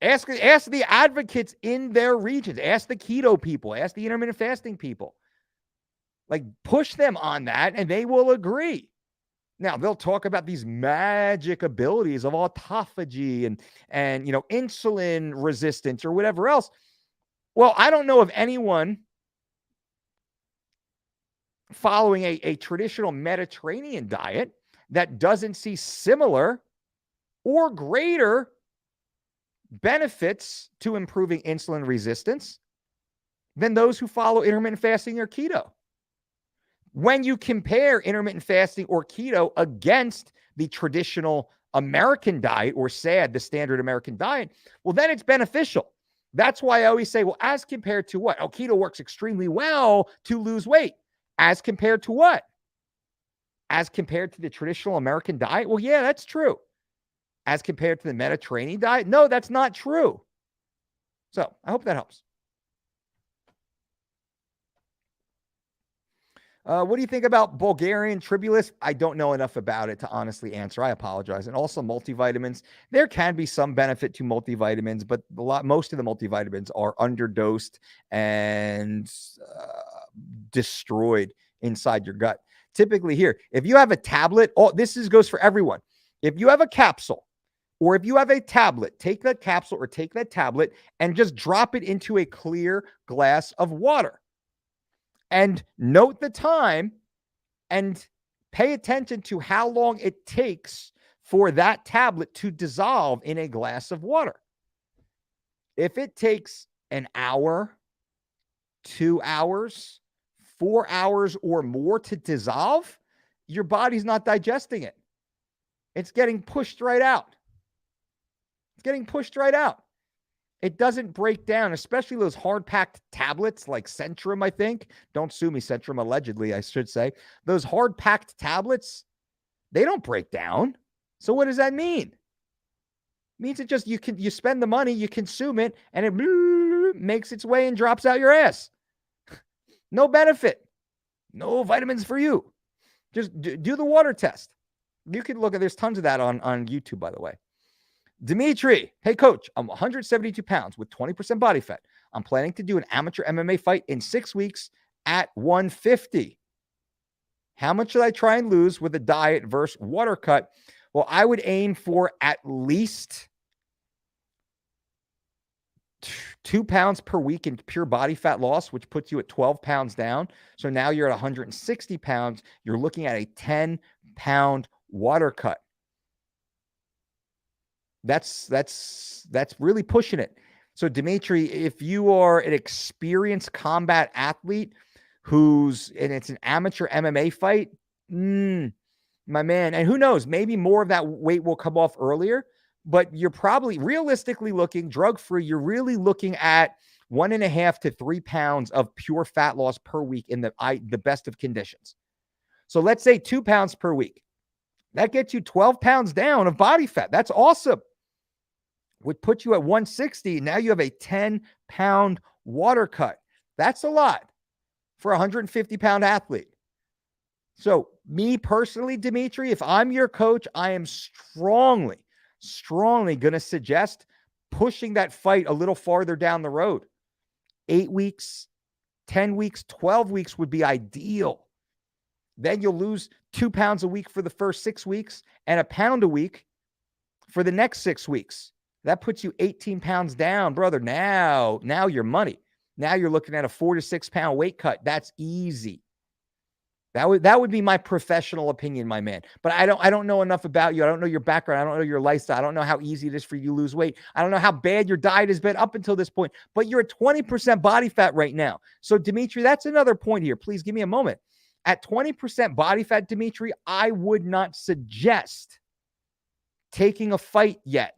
Speaker 1: Ask the advocates in their regions. Ask the keto people. Ask the intermittent fasting people. Like, push them on that and they will agree. Now, they'll talk about these magic abilities of autophagy and insulin resistance or whatever else. Well, I don't know of anyone following a traditional Mediterranean diet that doesn't see similar or greater benefits to improving insulin resistance than those who follow intermittent fasting or keto. When you compare intermittent fasting or keto against the traditional American diet, or SAD, the standard American diet, well, then it's beneficial. That's why I always say, well, as compared to what? Oh, keto works extremely well to lose weight. As compared to what? As compared to the traditional American diet? Well, yeah, that's true. As compared to the Mediterranean diet? No, that's not true. So I hope that helps. What do you think about Bulgarian tribulus? I don't know enough about it to honestly answer. I apologize. And also multivitamins. There can be some benefit to multivitamins, but most of the multivitamins are underdosed and destroyed inside your gut. Typically here, if you have a tablet, goes for everyone. If you have a capsule or if you have a tablet, take that capsule or take that tablet and just drop it into a clear glass of water. And note the time and pay attention to how long it takes for that tablet to dissolve in a glass of water. If it takes an hour, 2 hours, 4 hours or more to dissolve, your body's not digesting it. It's getting pushed right out. It's getting pushed right out. It doesn't break down, especially those hard-packed tablets like Centrum, I think. Don't sue me, Centrum, allegedly, I should say. Those hard-packed tablets, they don't break down. So what does that mean? It means it just, you spend the money, you consume it, and it makes its way and drops out your ass. No benefit. No vitamins for you. Just do the water test. You can look at, there's tons of that on YouTube, by the way. Dimitri, hey coach, I'm 172 pounds with 20% body fat. I'm planning to do an amateur MMA fight in 6 weeks at 150. How much should I try and lose with a diet versus water cut? Well, I would aim for at least 2 pounds per week in pure body fat loss, which puts you at 12 pounds down. So now you're at 160 pounds. You're looking at a 10-pound water cut. That's really pushing it. So Dimitri, if you are an experienced combat athlete and it's an amateur MMA fight, my man, and who knows, maybe more of that weight will come off earlier, but you're probably realistically looking drug-free. You're really looking at 1.5 to 3 pounds of pure fat loss per week in the best of conditions. So let's say 2 pounds per week. That gets you 12 pounds down of body fat. That's awesome. Would put you at 160. Now you have a 10-pound water cut. That's a lot for a 150-pound athlete. So me personally, Dimitri, if I'm your coach, I am strongly going to suggest pushing that fight a little farther down the road. 8 weeks, 10 weeks, 12 weeks would be ideal. Then you'll lose 2 pounds a week for the first 6 weeks and 1 pound a week for the next 6 weeks. That puts you 18 pounds down, brother. Now you're money. Now you're looking at a 4 to 6 pound weight cut. That's easy. That would be my professional opinion, my man. But I don't know enough about you. I don't know your background. I don't know your lifestyle. I don't know how easy it is for you to lose weight. I don't know how bad your diet has been up until this point. But you're at 20% body fat right now. So Dimitri, that's another point here. Please give me a moment. At 20% body fat, Dimitri, I would not suggest taking a fight yet.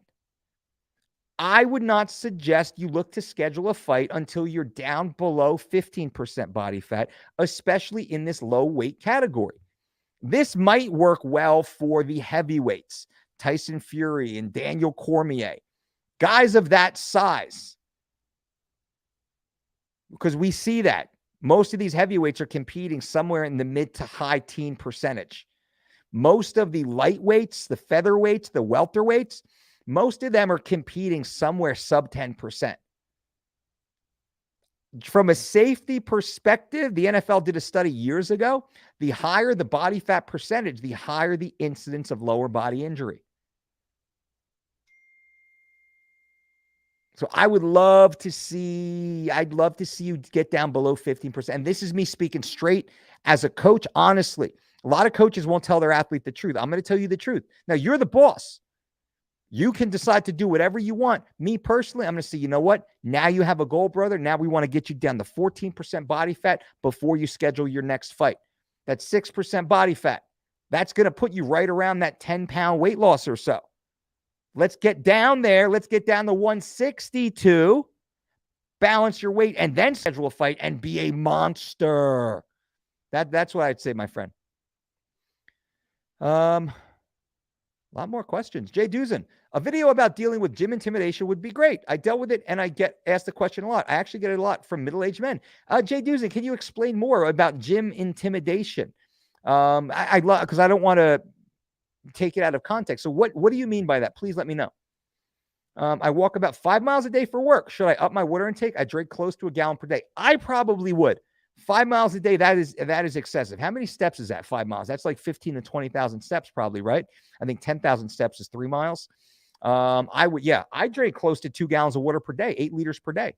Speaker 1: I would not suggest you look to schedule a fight until you're down below 15% body fat, especially in this low weight category. This might work well for the heavyweights, Tyson Fury and Daniel Cormier, guys of that size. Because we see that most of these heavyweights are competing somewhere in the mid to high teen percentage. Most of the lightweights, the featherweights, the welterweights, most of them are competing somewhere sub 10%. From a safety perspective, the NFL did a study years ago. The higher the body fat percentage, the higher the incidence of lower body injury. So I'd love to see you get down below 15%. And this is me speaking straight as a coach, honestly. A lot of coaches won't tell their athlete the truth. I'm going to tell you the truth. Now, you're the boss. You can decide to do whatever you want. Me personally, I'm going to say, you know what? Now you have a goal, brother. Now we want to get you down to 14% body fat before you schedule your next fight. That's 6% body fat. That's going to put you right around that 10-pound weight loss or so. Let's get down there. Let's get down to 162, balance your weight, and then schedule a fight and be a monster. That's what I'd say, my friend. A lot more questions. Jay Duzin, a video about dealing with gym intimidation would be great. I dealt with it and I get asked the question a lot. I actually get it a lot from middle-aged men. Jay Duzin, can you explain more about gym intimidation? I love, because I don't want to take it out of context. So what do you mean by that? Please let me know. I walk about 5 miles a day for work. Should I up my water intake? I drink close to 1 gallon per day. I probably would. 5 miles a day, that is excessive. How many steps is that? 5 miles. That's like 15 to 20,000 steps probably, right? I think 10,000 steps is 3 miles. I drink close to 2 gallons of water per day, 8 liters per day.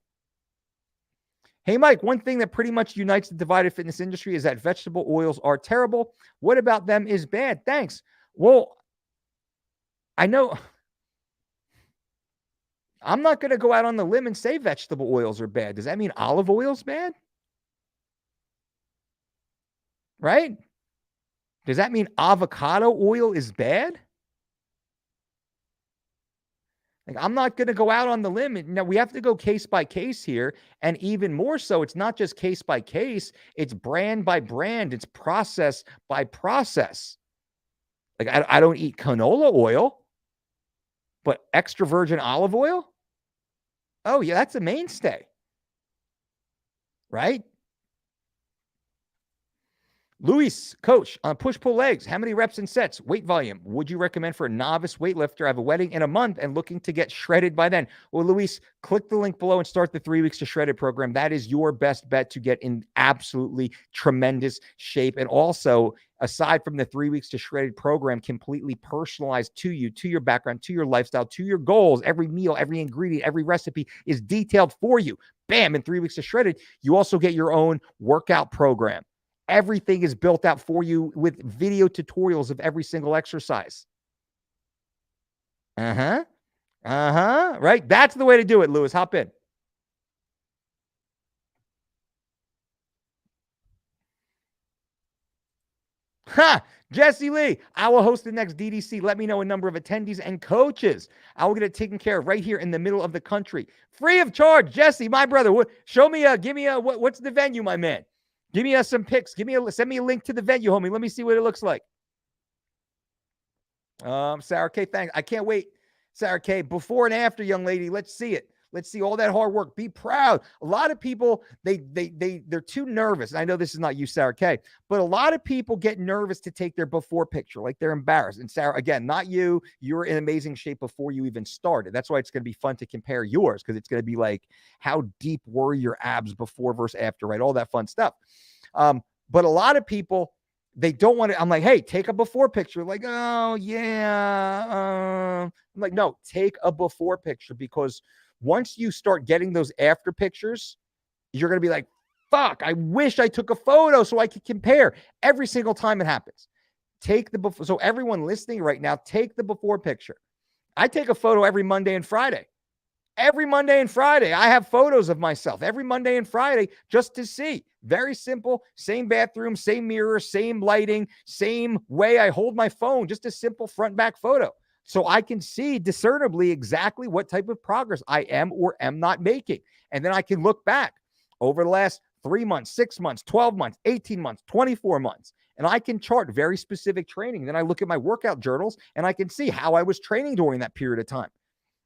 Speaker 1: Hey, Mike, one thing that pretty much unites the divided fitness industry is that vegetable oils are terrible. What about them is bad? Thanks. Well, I know I'm not going to go out on the limb and say vegetable oils are bad. Does that mean olive oil is bad? Right? Does that mean avocado oil is bad? Like, I'm not going to go out on the limb. Now, we have to go case by case here. And even more so, it's not just case by case. It's brand by brand. It's process by process. Like, I don't eat canola oil, but extra virgin olive oil? Oh, yeah, that's a mainstay. Right? Luis, coach, on push-pull legs, how many reps and sets, weight volume would you recommend for a novice weightlifter? I have a wedding in a month and looking to get shredded by then. Well, Luis, click the link below and start the 3 weeks to shredded program. That is your best bet to get in absolutely tremendous shape. And also, aside from the 3 weeks to shredded program, completely personalized to you, to your background, to your lifestyle, to your goals, every meal, every ingredient, every recipe is detailed for you. Bam, in 3 weeks to shredded, you also get your own workout program. Everything is built out for you with video tutorials of every single exercise. Right? That's the way to do it, Lewis. Hop in. Jesse Lee, I will host the next DDC. Let me know a number of attendees and coaches. I will get it taken care of right here in the middle of the country. Free of charge. Jesse, my brother, give me what's the venue, my man? Give me some pics. Send me a link to the venue, homie. Let me see what it looks like. Sarah K, thanks. I can't wait. Sarah K, before and after, young lady. Let's see it. Let's see all that hard work. Be proud. A lot of people, they're too nervous. And I know this is not you, Sarah K, but a lot of people get nervous to take their before picture. Like they're embarrassed. And Sarah, again, not you. You're in amazing shape before you even started. That's why it's going to be fun to compare yours, because it's going to be like, how deep were your abs before versus after, right? All that fun stuff. But a lot of people, they don't want to. I'm like, hey, take a before picture. Like, oh, yeah. I'm like, no, take a before picture, because once you start getting those after pictures, you're going to be like, fuck, I wish I took a photo so I could compare every single time it happens. Take the before. So everyone listening right now, take the before picture. I take a photo every Monday and Friday. Every Monday and Friday, I have photos of myself every Monday and Friday just to see. Very simple, same bathroom, same mirror, same lighting, same way I hold my phone, just a simple front back photo. So I can see discernibly exactly what type of progress I am or am not making. And then I can look back over the last 3 months, 6 months, 12 months, 18 months, 24 months. And I can chart very specific training. Then I look at my workout journals and I can see how I was training during that period of time.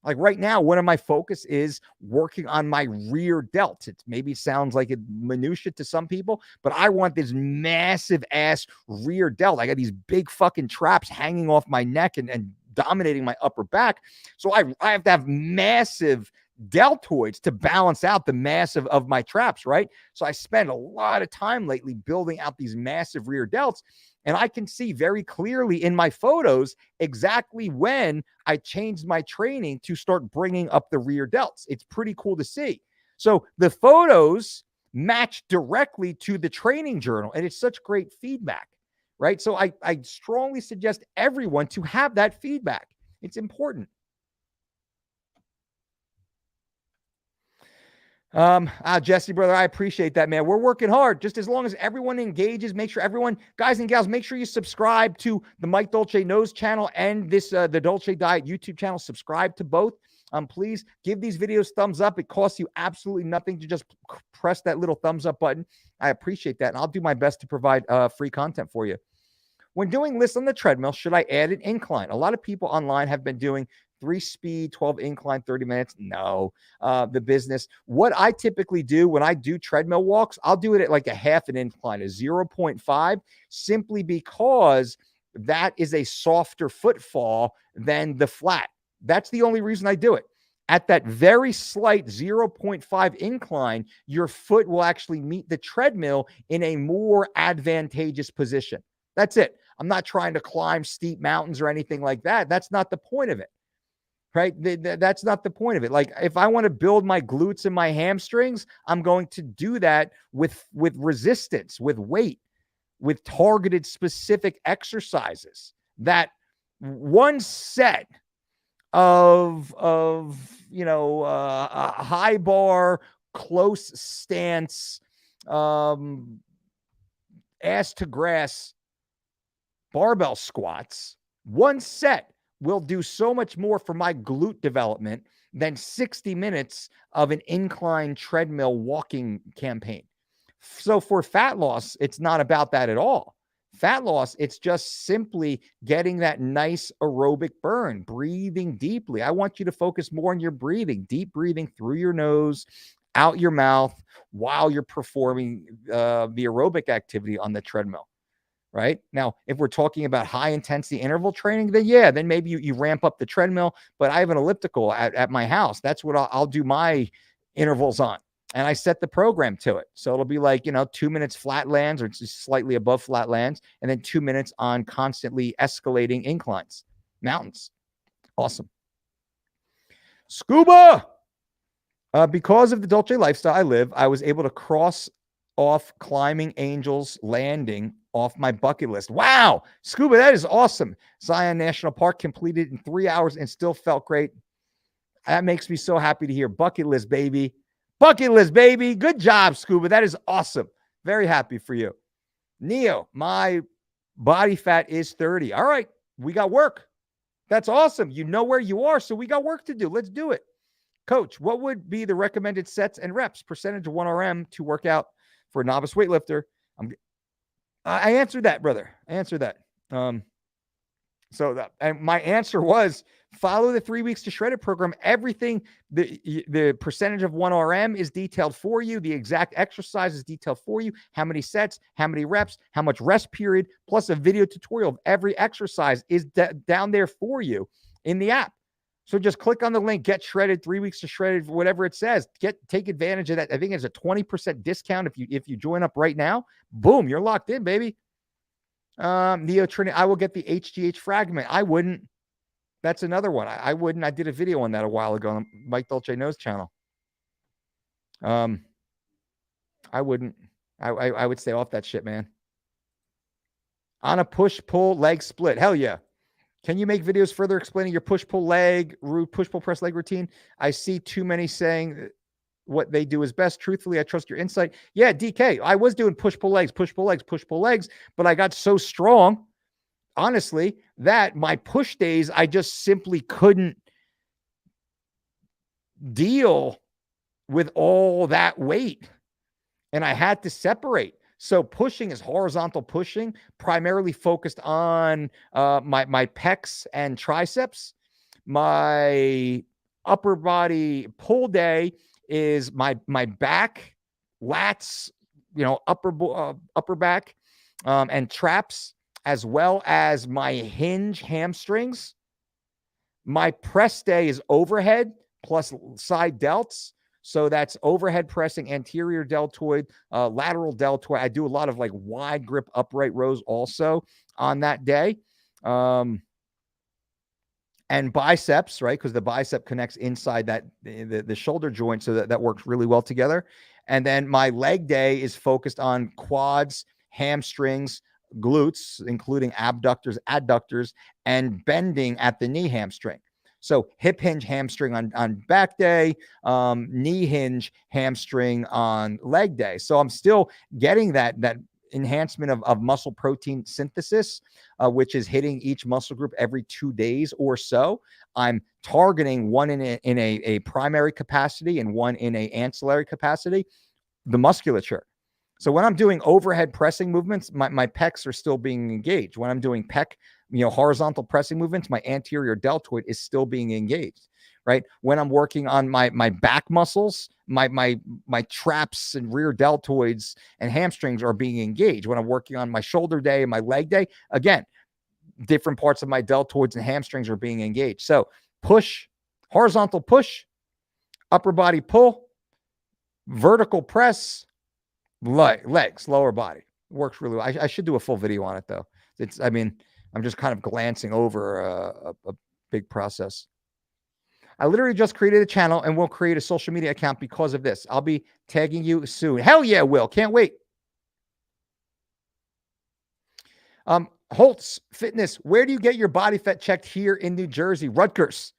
Speaker 1: Like right now, one of my focus is working on my rear delts. It maybe sounds like a minutia to some people, but I want this massive ass rear delt. I got these big fucking traps hanging off my neck and dominating my upper back. So I have to have massive deltoids to balance out the mass of my traps, right? So I spend a lot of time lately building out these massive rear delts. And I can see very clearly in my photos exactly when I changed my training to start bringing up the rear delts. It's pretty cool to see. So the photos match directly to the training journal, and it's such great feedback, right? So I strongly suggest everyone to have that feedback. It's important. Jesse, brother, I appreciate that, man. We're working hard. Just as long as everyone engages, make sure everyone, guys and gals, make sure you subscribe to the Mike Dolce Knows channel and this the Dolce Diet YouTube channel. Subscribe to both. Please give these videos thumbs up. It costs you absolutely nothing to just press that little thumbs up button. I appreciate that, and I'll do my best to provide free content for you. When doing LISS on the treadmill, should I add an incline? A lot of people online have been doing 3 speed, 12 incline, 30 minutes. No, the business. What I typically do when I do treadmill walks, I'll do it at like a half an incline, a 0.5, simply because that is a softer footfall than the flat. That's the only reason I do it. At that very slight 0.5 incline, your foot will actually meet the treadmill in a more advantageous position. That's it. I'm not trying to climb steep mountains or anything like that. That's not the point of it, right? That's not the point of it. Like if I want to build my glutes and my hamstrings, I'm going to do that with resistance, with weight, with targeted specific exercises. That one set of a high bar, close stance, ass to grass barbell squats, one set will do so much more for my glute development than 60 minutes of an incline treadmill walking campaign. So for fat loss, it's not about that at all. Fat loss, it's just simply getting that nice aerobic burn, breathing deeply. I want you to focus more on your breathing, deep breathing through your nose, out your mouth while you're performing the aerobic activity on the treadmill. right? Now, if we're talking about high intensity interval training, then maybe you ramp up the treadmill, but I have an elliptical at my house. That's what I'll do my intervals on. And I set the program to it. So it'll be like, 2 minutes flat lands or just slightly above flat lands, and then 2 minutes on constantly escalating inclines, mountains. Awesome. Scuba. Because of the Dolce lifestyle I live, I was able to cross off climbing Angels Landing off my bucket list. Wow. Scuba, that is awesome. Zion National Park completed in 3 hours and still felt great. That makes me so happy to hear. Bucket list, baby. Bucket list, baby. Good job, Scuba. That is awesome. Very happy for you. Neo, my body fat is 30. All right. We got work. That's awesome. You know where you are, so we got work to do. Let's do it. Coach, what would be the recommended sets and reps, percentage of 1RM to work out for a novice weightlifter? I answered that, brother. I answered that. And my answer was follow the 3 weeks to shredded program. Everything, the percentage of 1RM is detailed for you. The exact exercise is detailed for you. How many sets, how many reps, how much rest period, plus a video tutorial of every exercise is down there for you in the app. So just click on the link, get shredded, 3 weeks to shredded, whatever it says. Take advantage of that. I think it's a 20% discount if you join up right now. Boom, you're locked in, baby. Neo Trinity, I will get the HGH fragment. I wouldn't. That's another one. I wouldn't. I did a video on that a while ago on Mike Dolce Knows channel. I wouldn't. I would stay off that shit, man. On a push-pull leg split. Hell yeah. Can you make videos further explaining your push-pull press leg routine? I see too many saying what they do is best. Truthfully, I trust your insight. Yeah, DK, I was doing push-pull legs, but I got so strong, honestly, that my push days, I just simply couldn't deal with all that weight. And I had to separate. So pushing is horizontal pushing, primarily focused on my pecs and triceps. My upper body pull day is my back, lats, upper back, and traps, as well as my hinge hamstrings. My press day is overhead plus side delts. So that's overhead pressing, anterior deltoid, lateral deltoid. I do a lot of like wide grip upright rows also on that day. And biceps, right? Because the bicep connects inside that the shoulder joint. So that works really well together. And then my leg day is focused on quads, hamstrings, glutes, including abductors, adductors, and bending at the knee hamstring. So hip hinge hamstring on back day, knee hinge hamstring on leg day. So I'm still getting that enhancement of muscle protein synthesis, which is hitting each muscle group every 2 days or so. I'm targeting one in a primary capacity and one in a ancillary capacity, the musculature. So when I'm doing overhead pressing movements, my pecs are still being engaged. When I'm doing horizontal pressing movements, my anterior deltoid is still being engaged, right? When I'm working on my back muscles, my traps and rear deltoids and hamstrings are being engaged. When I'm working on my shoulder day and my leg day, again, different parts of my deltoids and hamstrings are being engaged. So push, horizontal push, upper body pull, vertical press, legs, lower body. Works really well. I should do a full video on it though. I'm just kind of glancing over a big process. I literally just created a channel and will create a social media account because of this. I'll be tagging you soon. Hell yeah, Will. Can't wait. Holtz Fitness. Where do you get your body fat checked here in New Jersey? Rutgers.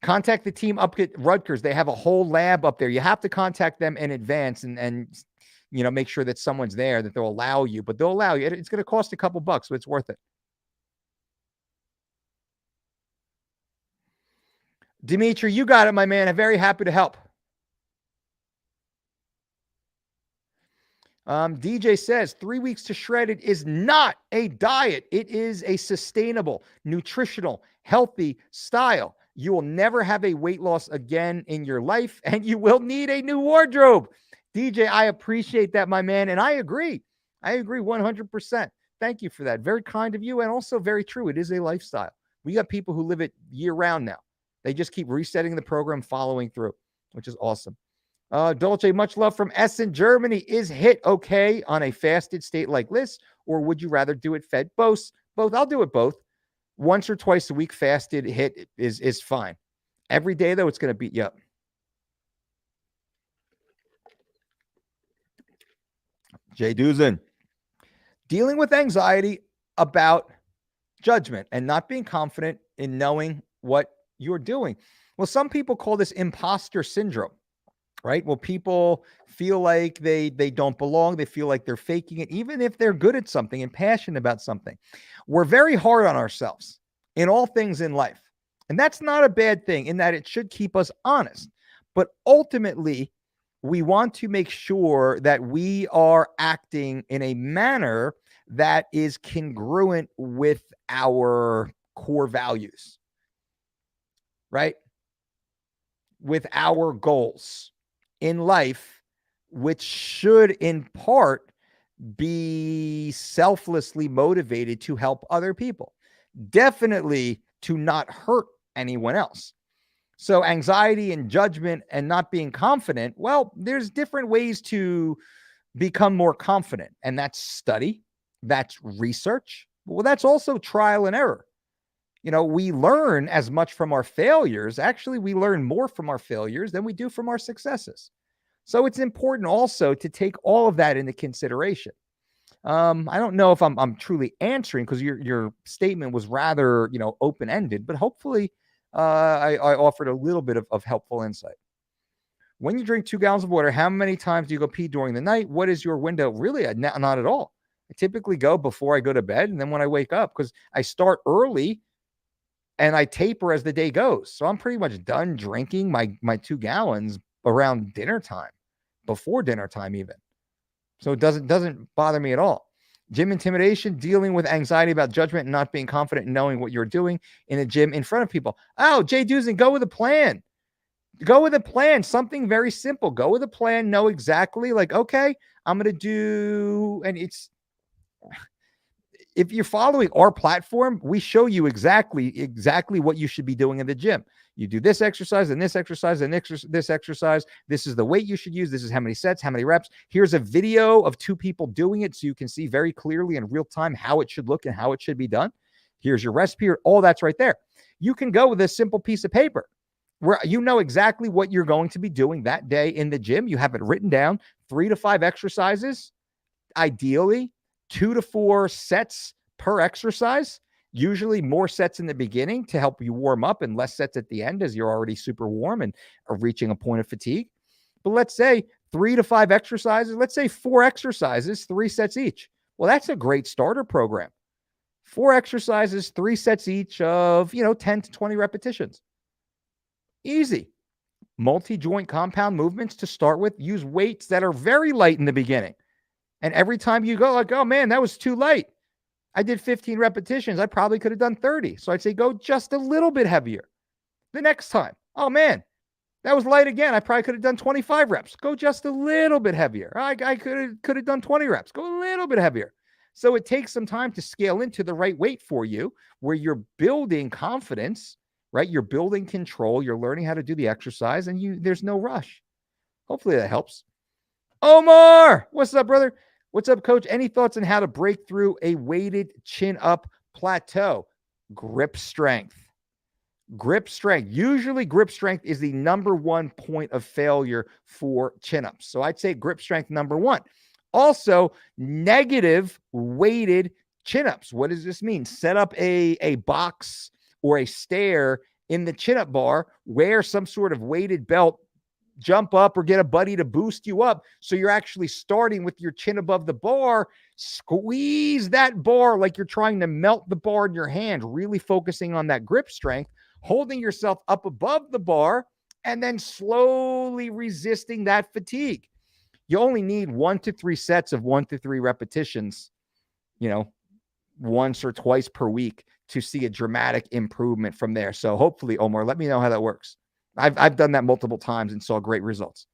Speaker 1: Contact the team up at Rutgers. They have a whole lab up there. You have to contact them in advance and make sure that someone's there, that they'll allow you. But they'll allow you. It's going to cost a couple bucks, but it's worth it. Dimitri, you got it, my man. I'm very happy to help. DJ says 3 weeks to shredded is not a diet. It is a sustainable, nutritional, healthy style. You will never have a weight loss again in your life, and you will need a new wardrobe. DJ, I appreciate that, my man. And I agree. 100%. Thank you for that. Very kind of you, and also very true. It is a lifestyle. We got people who live it year round now. They just keep resetting the program, following through, which is awesome. Dolce, much love from Essen, Germany. Is HIIT okay on a fasted state like LISS, or would you rather do it fed? Both. I'll do it both. Once or twice a week fasted HIIT is fine. Every day, though, it's going to beat you up. Jay Duzin. Dealing with anxiety about judgment and not being confident in knowing what you're doing. Well, some people call this imposter syndrome, right? Well, people feel like they don't belong. They feel like they're faking it, even if they're good at something and passionate about something. We're very hard on ourselves in all things in life. And that's not a bad thing in that it should keep us honest. But ultimately, we want to make sure that we are acting in a manner that is congruent with our core values, right? With our goals in life, which should in part be selflessly motivated to help other people, definitely to not hurt anyone else. So anxiety and judgment and not being confident, well, there's different ways to become more confident. And that's study, that's research. Well, that's also trial and error. We learn as much from our failures. Actually, we learn more from our failures than we do from our successes. So it's important also to take all of that into consideration. I don't know if I'm truly answering, because your statement was rather, open-ended, but hopefully I offered a little bit of helpful insight. When you drink 2 gallons of water, how many times do you go pee during the night? What is your window? Really, not at all. I typically go before I go to bed, and then when I wake up, because I start early and I taper as the day goes. So I'm pretty much done drinking my 2 gallons around dinner time, before dinner time even. So it doesn't bother me at all. Gym intimidation, dealing with anxiety about judgment and not being confident in knowing what you're doing in a gym in front of people. Oh, Jay Duzin, go with a plan. Go with a plan. Something very simple. Go with a plan. Know exactly, like, okay, I'm going to do, and it's, if you're following our platform, we show you exactly what you should be doing in the gym. You do this exercise and this exercise and this exercise. This is the weight you should use. This is how many sets, how many reps. Here's a video of 2 people doing it so you can see very clearly in real time how it should look and how it should be done. Here's your rest period. All that's right there. You can go with a simple piece of paper where you know exactly what you're going to be doing that day in the gym. You have it written down, 3 to 5 exercises, ideally 2 to 4 sets per exercise. Usually more sets in the beginning to help you warm up and less sets at the end as you're already super warm and are reaching a point of fatigue. But let's say 3 to 5 exercises, let's say 4 exercises, 3 sets each. Well, that's a great starter program. 4 exercises, 3 sets each of, 10 to 20 repetitions. Easy. Multi-joint compound movements to start with. Use weights that are very light in the beginning. And every time you go, like, oh man, that was too light. I did 15 repetitions. I probably could have done 30. So I'd say go just a little bit heavier. The next time, oh man, that was light again. I probably could have done 25 reps. Go just a little bit heavier. I could have done 20 reps. Go a little bit heavier. So it takes some time to scale into the right weight for you, where you're building confidence, right? You're building control. You're learning how to do the exercise, and there's no rush. Hopefully that helps. Omar, what's up, brother? What's up, coach? Any thoughts on how to break through a weighted chin up plateau? Grip strength. Grip strength. Usually grip strength is the number 1 point of failure for chin ups. So I'd say grip strength number 1. Also, negative weighted chin ups. What does this mean? Set up a box or a stair in the chin up bar, wear some sort of weighted belt, jump up or get a buddy to boost you up. So you're actually starting with your chin above the bar. Squeeze that bar like you're trying to melt the bar in your hand, really focusing on that grip strength, holding yourself up above the bar, and then slowly resisting that fatigue. You only need 1 to 3 sets of 1 to 3 repetitions, once or twice per week to see a dramatic improvement from there. So hopefully, Omar, let me know how that works. I've done that multiple times and saw great results.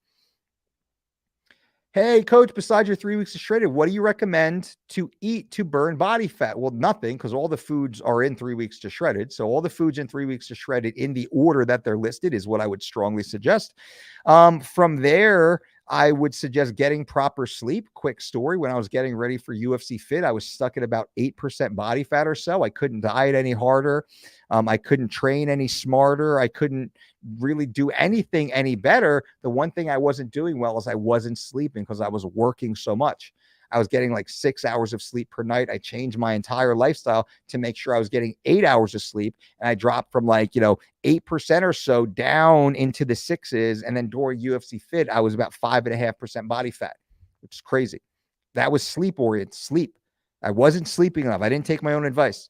Speaker 1: Hey, coach, besides your 3 weeks of shredded, what do you recommend to eat to burn body fat? Well, nothing, because all the foods are in 3 weeks to shredded. So all the foods in 3 weeks to shredded in the order that they're listed is what I would strongly suggest. From there, I would suggest getting proper sleep. Quick story. When I was getting ready for UFC Fit, I was stuck at about 8% body fat or so. I couldn't diet any harder. I couldn't train any smarter. I couldn't really do anything any better. The one thing I wasn't doing well is I wasn't sleeping because I was working so much. I was getting like 6 hours of sleep per night. I changed my entire lifestyle to make sure I was getting 8 hours of sleep. And I dropped from 8% or so down into the sixes. And then during UFC Fit, I was about 5.5% body fat, which is crazy. That was sleep oriented, sleep. I wasn't sleeping enough. I didn't take my own advice.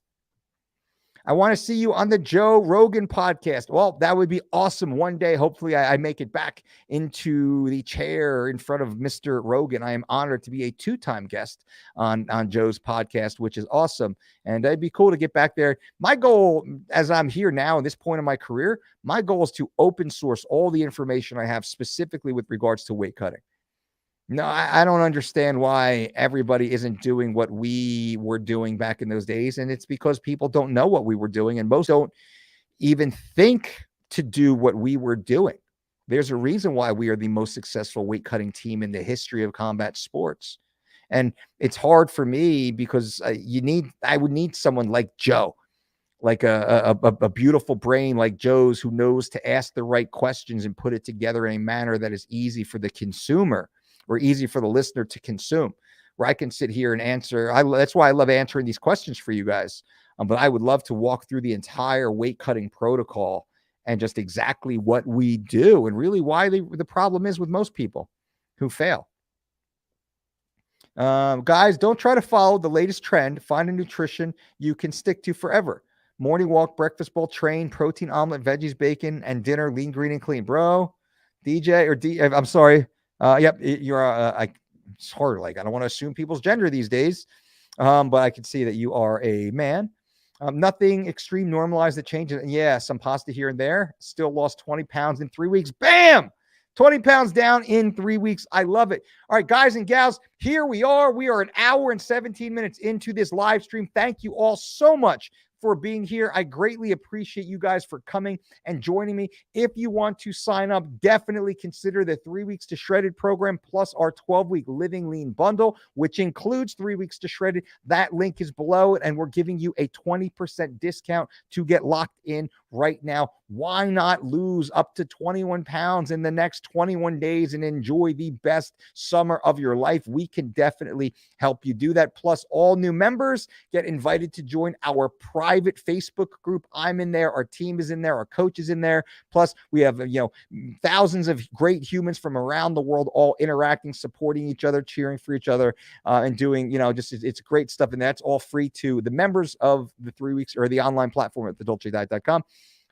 Speaker 1: I want to see you on the Joe Rogan podcast. Well, that would be awesome. One day, hopefully, I make it back into the chair in front of Mr. Rogan. I am honored to be a 2-time guest on Joe's podcast, which is awesome. And it'd be cool to get back there. My goal, as I'm here now at this point in my career, my goal is to open source all the information I have specifically with regards to weight cutting. No, I don't understand why everybody isn't doing what we were doing back in those days. And it's because people don't know what we were doing. And most don't even think to do what we were doing. There's a reason why we are the most successful weight cutting team in the history of combat sports. And it's hard for me because I would need someone like Joe, like a beautiful brain like Joe's, who knows to ask the right questions and put it together in a manner that is easy for the consumer or easy for the listener to consume, where I can sit here and answer. That's why I love answering these questions for you guys. But I would love to walk through the entire weight cutting protocol and just exactly what we do and really why the problem is with most people who fail. Guys, don't try to follow the latest trend. Find a nutrition you can stick to forever. Morning walk, breakfast bowl, train, protein omelet, veggies, bacon, and dinner, lean, green, and clean. Bro, DJ or D, I'm sorry. Yep, you're it's hard. Like, I don't want to assume people's gender these days. But I can see that you are a man. Nothing extreme normalized that changes. Yeah, some pasta here and there. Still lost 20 pounds in 3 weeks. Bam! 20 pounds down in 3 weeks. I love it. All right, guys and gals, here we are. We are an hour and 17 minutes into this live stream. Thank you all so much for being here. I greatly appreciate you guys for coming and joining me. If you want to sign up, definitely consider the 3 weeks to shredded program plus our 12-week living lean bundle, which includes 3 weeks to shredded. That link is below it, and we're giving you a 20% discount to get locked in right now. Why not lose up to 21 pounds in the next 21 days and enjoy the best summer of your life? We can definitely help you do that. Plus, all new members get invited to join our private Facebook group. I'm in there. Our team is in there. Our coach is in there. Plus, we have, thousands of great humans from around the world all interacting, supporting each other, cheering for each other, and doing, it's great stuff. And that's all free to the members of the 3 weeks or the online platform at thedolcediet.com.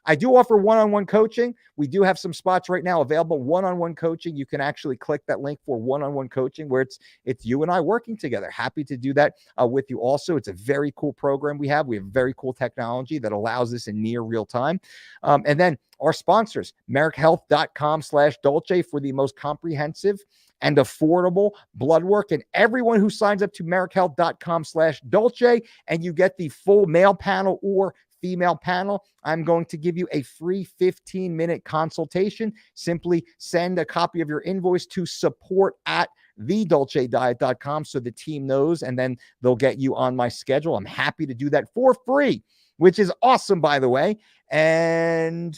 Speaker 1: I do offer one-on-one coaching. We do have some spots right now available. One-on-one coaching. You can actually click that link for one-on-one coaching where it's you and I working together. Happy to do that with you also. It's a very cool program we have. We have very cool technology that allows this in near real time. And then our sponsors, merrickhealth.com/Dolce for the most comprehensive and affordable blood work. And everyone who signs up to merrickhealth.com/Dolce and you get the full male panel or female panel, I'm going to give you a free 15-minute consultation. Simply send a copy of your invoice to support@thedolcediet.com so the team knows, and then they'll get you on my schedule. I'm happy to do that for free, which is awesome, by the way. And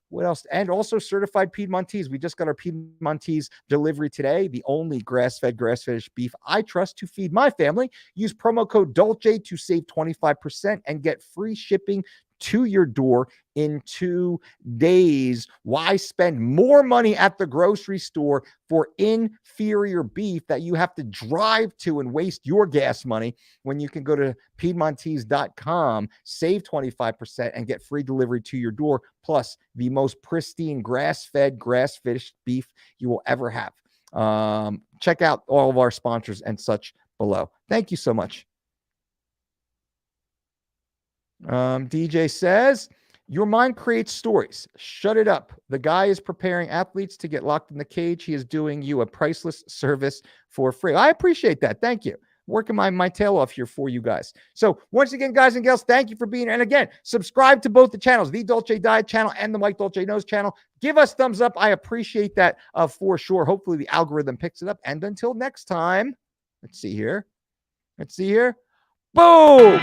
Speaker 1: what else? And also certified Piedmontese. We just got our Piedmontese delivery today. The only grass-fed, grass-finished beef I trust to feed my family. Use promo code Dolce to save 25% and get free shipping to your door in 2 days. Why spend more money at the grocery store for inferior beef that you have to drive to and waste your gas money when you can go to Piedmontese.com, save 25% and get free delivery to your door, plus the most pristine grass-fed, grass-finished beef you will ever have. Check out all of our sponsors and such below. Thank you so much. DJ says, Your mind creates stories. Shut it up. The guy is preparing athletes to get locked in the cage. He is doing you a priceless service for free. I appreciate that. Thank you. Working my tail off here for you guys. So once again, guys and gals, thank you for being here. And again, subscribe to both the channels, the Dolce Diet channel and the Mike Dolce Knows channel. Give us thumbs up. I appreciate that for sure. Hopefully the algorithm picks it up. And until next time, let's see here. Boom.